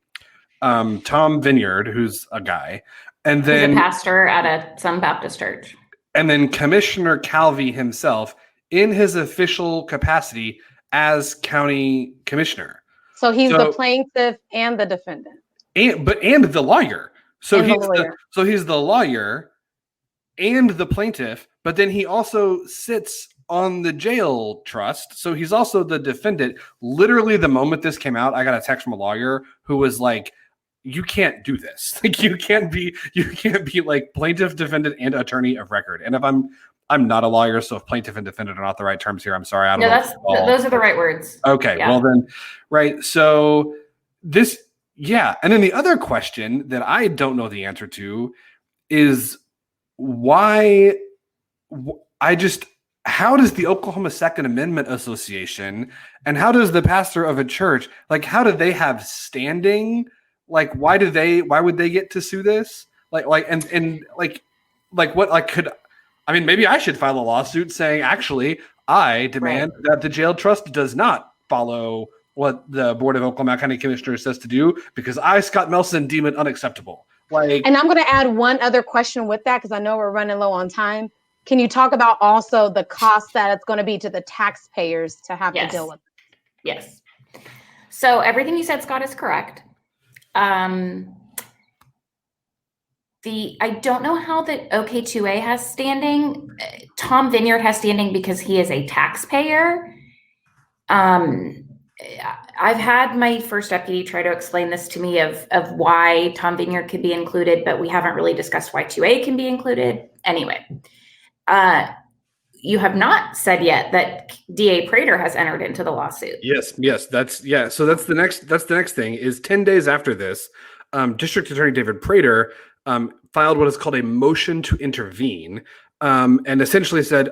Tom Vineyard, who's a guy, and then
he's a pastor at some Baptist church.
And then Commissioner Calvey himself in his official capacity as county commissioner.
So he's the plaintiff and the defendant.
And the lawyer. So he's the lawyer and the plaintiff, but then he also sits on the jail trust. So he's also the defendant. Literally the moment this came out, I got a text from a lawyer who was like, you can't do this. Like you can't be like plaintiff, defendant, and attorney of record. And if I'm not a lawyer, so if plaintiff and defendant are not the right terms here, I'm sorry. I don't know.
Those are the right words.
Okay. Yeah. Well then, right. So this, and then the other question that I don't know the answer to is why how does the Oklahoma Second Amendment Association and how does the pastor of a church, how do they have standing? Why would they get to sue this? Maybe I should file a lawsuit saying, actually, I demand that the jail trust does not follow what the Board of Oklahoma County Commissioners says to do because I, Scott Melson, deem it unacceptable.
And I'm going to add one other question with that because I know we're running low on time. Can you talk about also the cost that it's going to be to the taxpayers to have to deal with it?
Yes. So everything you said, Scott, is correct. I don't know how the OK2A has standing. Tom Vineyard has standing because he is a taxpayer. I've had my first deputy try to explain this to me of why Tom Vineyard could be included, but we haven't really discussed why 2A can be included. Anyway, you have not said yet that DA Prater has entered into the lawsuit.
Yes. So that's the next thing is 10 days after this, District Attorney David Prater filed what is called a motion to intervene, and essentially said,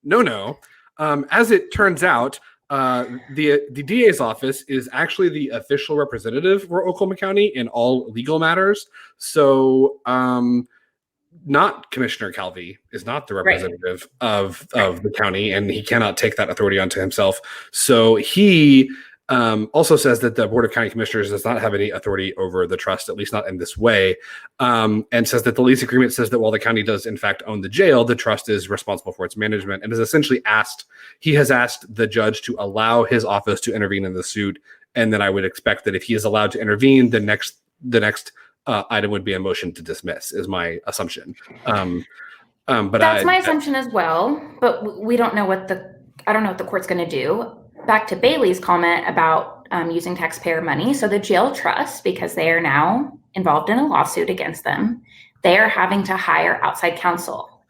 no. As it turns out, the DA's office is actually the official representative for Oklahoma County in all legal matters. So, not Commissioner Calvey is not the representative of the county, and he cannot take that authority onto himself. So he also says that the Board of County Commissioners does not have any authority over the trust, at least not in this way, and says that the lease agreement says that while the county does in fact own the jail, the trust is responsible for its management, and has essentially asked the judge to allow his office to intervene in the suit. And then I would expect that if he is allowed to intervene, the next item would be a motion to dismiss, is my assumption. But
that's my assumption as well. But we don't know I don't know what the court's going to do. Back to Bailey's comment about using taxpayer money. So the jail trust, because they are now involved in a lawsuit against them, they are having to hire outside counsel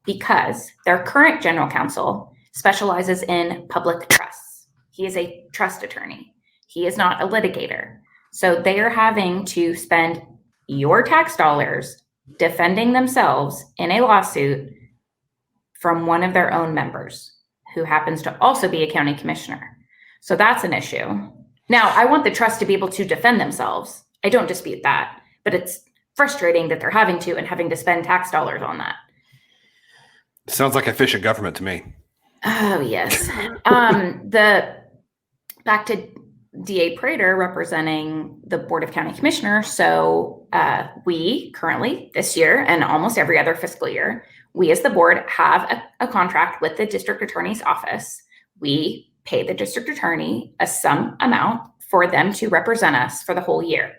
because their current general counsel specializes in public trusts. He is a trust attorney. He is not a litigator. So they are having to spend your tax dollars defending themselves in a lawsuit from one of their own members, who happens to also be a county commissioner. So that's an issue. Now, I want the trust to be able to defend themselves. I don't dispute that, but it's frustrating that they're having to spend tax dollars on that.
Sounds like efficient government to me.
Oh, yes. Back to DA Prater representing the Board of County Commissioners. So we currently this year and almost every other fiscal year, we as the board have a contract with the district attorney's office. We pay the district attorney a sum amount for them to represent us for the whole year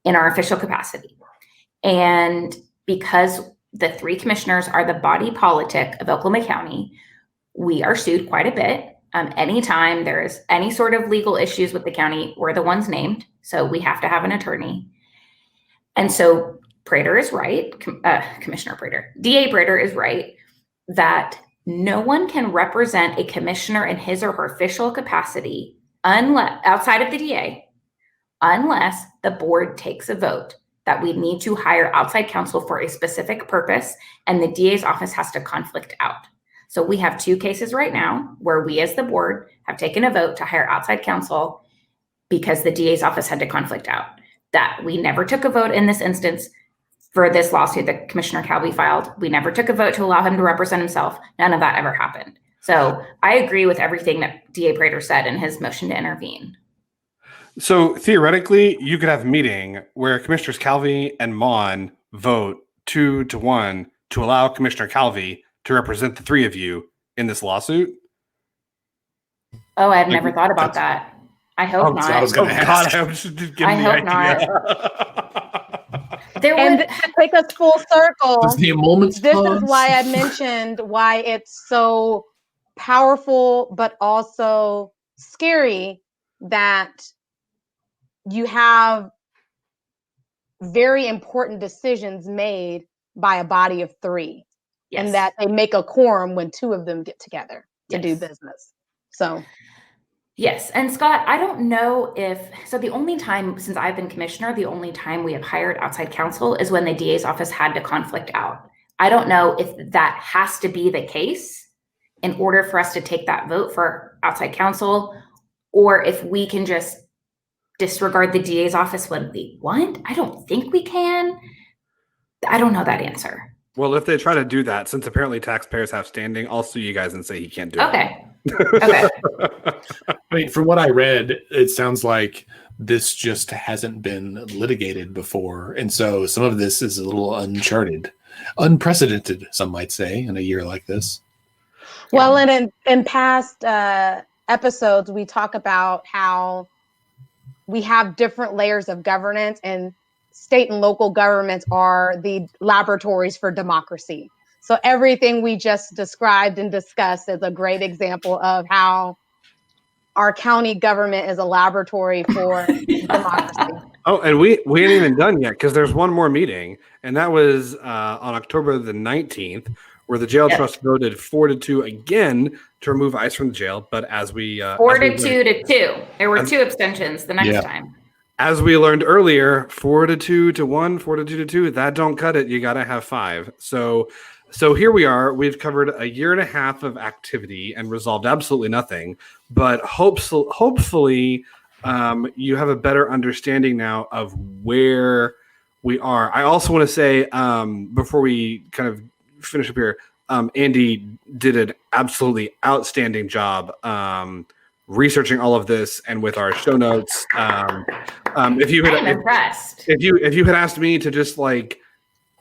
in our official capacity. And because the three commissioners are the body politic of Oklahoma County, we are sued quite a bit. Anytime there is any sort of legal issues with the county, we're the ones named. So we have to have an attorney. And so Prater is right, Commissioner Prater, DA Prater is right that no one can represent a commissioner in his or her official capacity unless outside of the DA, unless the board takes a vote that we need to hire outside counsel for a specific purpose, and the DA's office has to conflict out. So we have two cases right now where we as the board have taken a vote to hire outside counsel because the DA's office had to conflict out. That we never took a vote in this instance for this lawsuit that Commissioner Calvey filed. We never took a vote to allow him to represent himself. None of that ever happened. So I agree with everything that DA Prater said in his motion to intervene.
So theoretically, you could have a meeting where Commissioners Calvey and Maughn vote 2-1 to allow Commissioner Calvey to represent the three of you in this lawsuit.
Oh, I've never thought about that. I hope not.
I was going to ask.
I hope not.
And to take us full circle,
This
is why I mentioned why it's so powerful, but also scary that you have very important decisions made by a body of three. Yes. And that they make a quorum when two of them get together to do business. So,
yes. And Scott, I don't know so the only time since I've been commissioner, the only time we have hired outside counsel is when the DA's office had to conflict out. I don't know if that has to be the case in order for us to take that vote for outside counsel, or if we can just disregard the DA's office when we want. I don't think we can. I don't know that answer.
Well, if they try to do that, since apparently taxpayers have standing, I'll sue you guys and say he can't do it.
Okay. Okay.
I mean, from what I read, it sounds like this just hasn't been litigated before. And so some of this is a little uncharted, unprecedented, some might say, in a year like this.
Well, and in past episodes, we talk about how we have different layers of governance, and state and local governments are the laboratories for democracy. So everything we just described and discussed is a great example of how our county government is a laboratory for democracy.
Oh, and we ain't even done yet because there's one more meeting, and that was on October the 19th, where the jail trust voted 4-2 again to remove ICE from the jail. But as we
4-2 to 2, there were 2 abstentions the next time.
As we learned earlier, 4-2 to 1, 4-2 to 2, that don't cut it. You got to have 5. So here we are. We've covered a year and a half of activity and resolved absolutely nothing. But hopefully, you have a better understanding now of where we are. I also want to say, before we kind of finish up here, Andy did an absolutely outstanding job researching all of this and with our show notes. If you had asked me to just like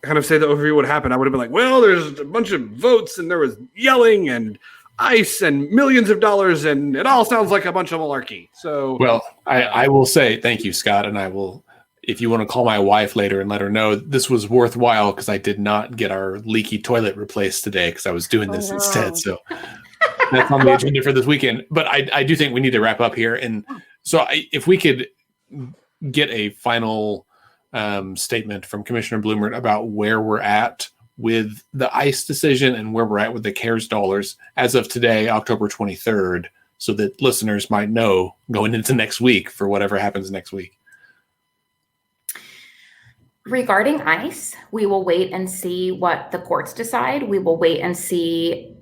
kind of say the overview of what happened, I would have been like, well, there's a bunch of votes and there was yelling and ICE and millions of dollars and it all sounds like a bunch of malarkey. So,
well, I will say thank you, Scott, and I will, if you want to call my wife later and let her know this was worthwhile because I did not get our leaky toilet replaced today because I was doing this instead. So that's on the agenda for this weekend. But I do think we need to wrap up here. And so if we could get a final statement from Commissioner Blumert about where we're at with the ICE decision and where we're at with the CARES dollars as of today, October 23rd, so that listeners might know going into next week for whatever happens next week.
Regarding ICE, we will wait and see what the courts decide. We will wait and see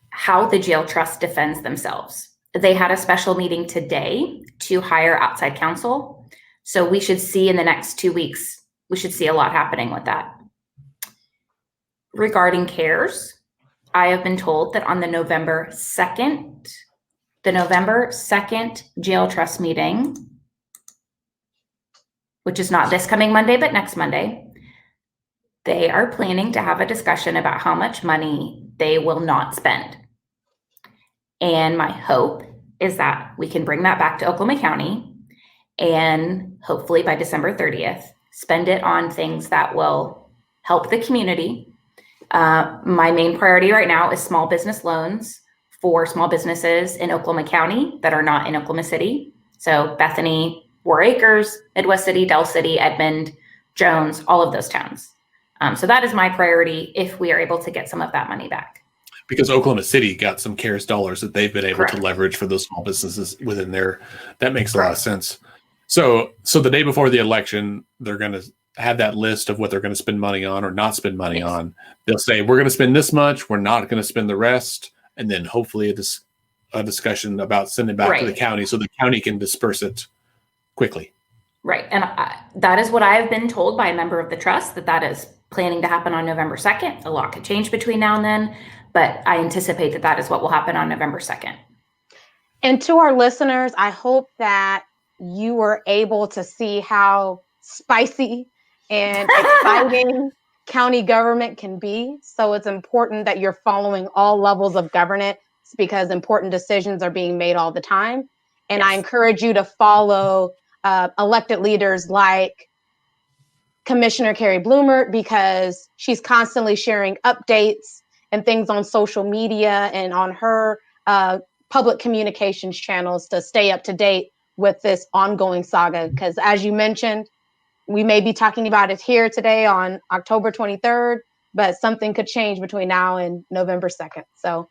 how the jail trust defends themselves. They had a special meeting today to hire outside counsel. So we should see in the next 2 weeks, we should see a lot happening with that. Regarding CARES, I have been told that on the November 2nd jail trust meeting, which is not this coming Monday, but next Monday, they are planning to have a discussion about how much money they will not spend. And my hope is that we can bring that back to Oklahoma County and hopefully by December 30th, spend it on things that will help the community. My main priority right now is small business loans for small businesses in Oklahoma County that are not in Oklahoma City. So Bethany, 4 Acres, Midwest City, Del City, Edmond, Jones, all of those towns. So that is my priority if we are able to get some of that money back.
Because Oklahoma City got some CARES dollars that they've been able to leverage for those small businesses within there. That makes a lot of sense. So the day before the election, they're going to have that list of what they're going to spend money on or not spend money on. They'll say, we're going to spend this much. We're not going to spend the rest. And then hopefully a discussion about sending it back to the county so the county can disperse it quickly.
Right. And that is what I have been told by a member of the trust, that is planning to happen on November 2nd. A lot could change between now and then, but I anticipate that is what will happen on November 2nd.
And to our listeners, I hope that you were able to see how spicy and exciting county government can be. So it's important that you're following all levels of governance because important decisions are being made all the time. And I encourage you to follow elected leaders like Commissioner Carrie Blumert because she's constantly sharing updates and things on social media and on her public communications channels to stay up to date with this ongoing saga. Because as you mentioned, we may be talking about it here today on October 23rd, but something could change between now and November 2nd. So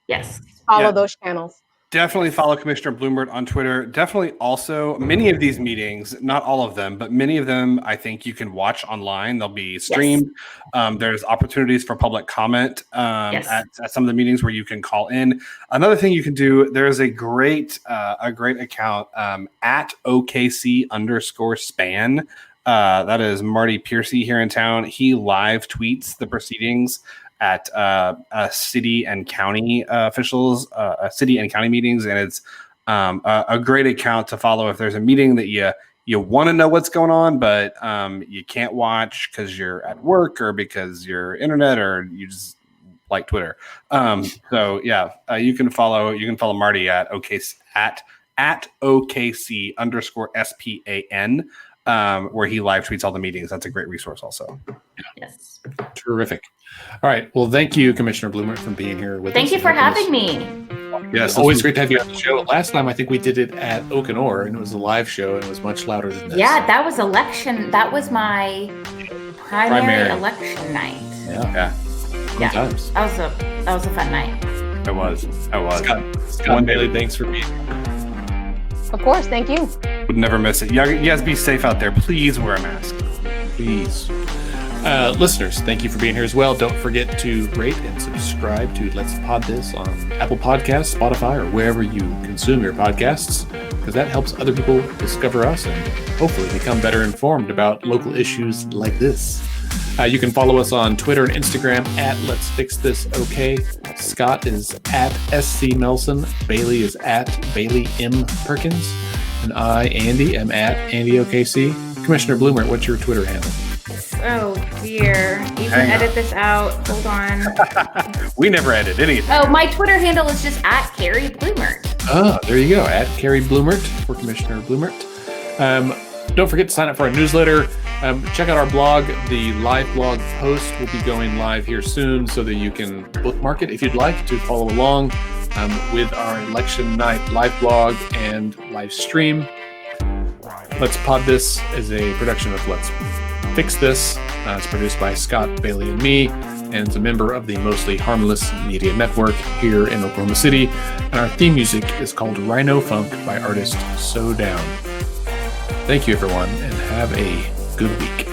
follow those channels.
Definitely follow Commissioner Blumert on Twitter. Definitely also many of these meetings, not all of them, but many of them I think you can watch online. They'll be streamed. There's opportunities for public comment at some of the meetings where you can call in. Another thing you can do, there's a great account at OKC_span. That is Marty Piercy here in town. He live tweets the proceedings at city and county officials, city and county meetings, and it's a great account to follow if there's a meeting that you want to know what's going on, but you can't watch because you're at work or because your internet or you just like Twitter. So you can follow Marty at OKC @OKC_SPAN. where he live tweets all the meetings. That's a great resource also.
Yes.
Terrific. All right. Well, thank you, Commissioner Blumert, for being here with us.
Thank you for having me.
Yes, always great to have you on the show. Last time I think we did it at Okanor, and it was a live show, and it was much louder than this.
Yeah, that was election. That was my primary election night.
Yeah. Fun times.
That was a fun night.
It was.
Scott Bailey, thanks for being here.
Of course, thank you.
Would never miss it. You guys be safe out there. Please wear a mask.
Please. Listeners, thank you for being here as well. Don't forget to rate and subscribe to Let's Pod This on Apple Podcasts, Spotify, or wherever you consume your podcasts, because that helps other people discover us and hopefully become better informed about local issues like this. You can follow us on Twitter and Instagram at Let's Fix This OK. Scott is at SC Melson. Bailey is at Bailey M. Perkins. And I, Andy, am at Andy OKC. Commissioner Blumert, what's your Twitter handle?
Oh dear. You can edit this out. Hold on.
We never edit anything.
Oh, my Twitter handle is just at Carrie Blumert.
Oh, there you go. At Carrie Blumert for Commissioner Blumert. Don't forget to sign up for our newsletter. Check out our blog. The live blog post will be going live here soon so that you can bookmark it if you'd like to follow along with our election night live blog and live stream. Let's Pod This is a production of Let's Fix This. It's produced by Scott, Bailey, and me, and it's a member of the Mostly Harmless Media Network here in Oklahoma City. And our theme music is called Rhino Funk by artist So Down. Thank you, everyone, and have a good week.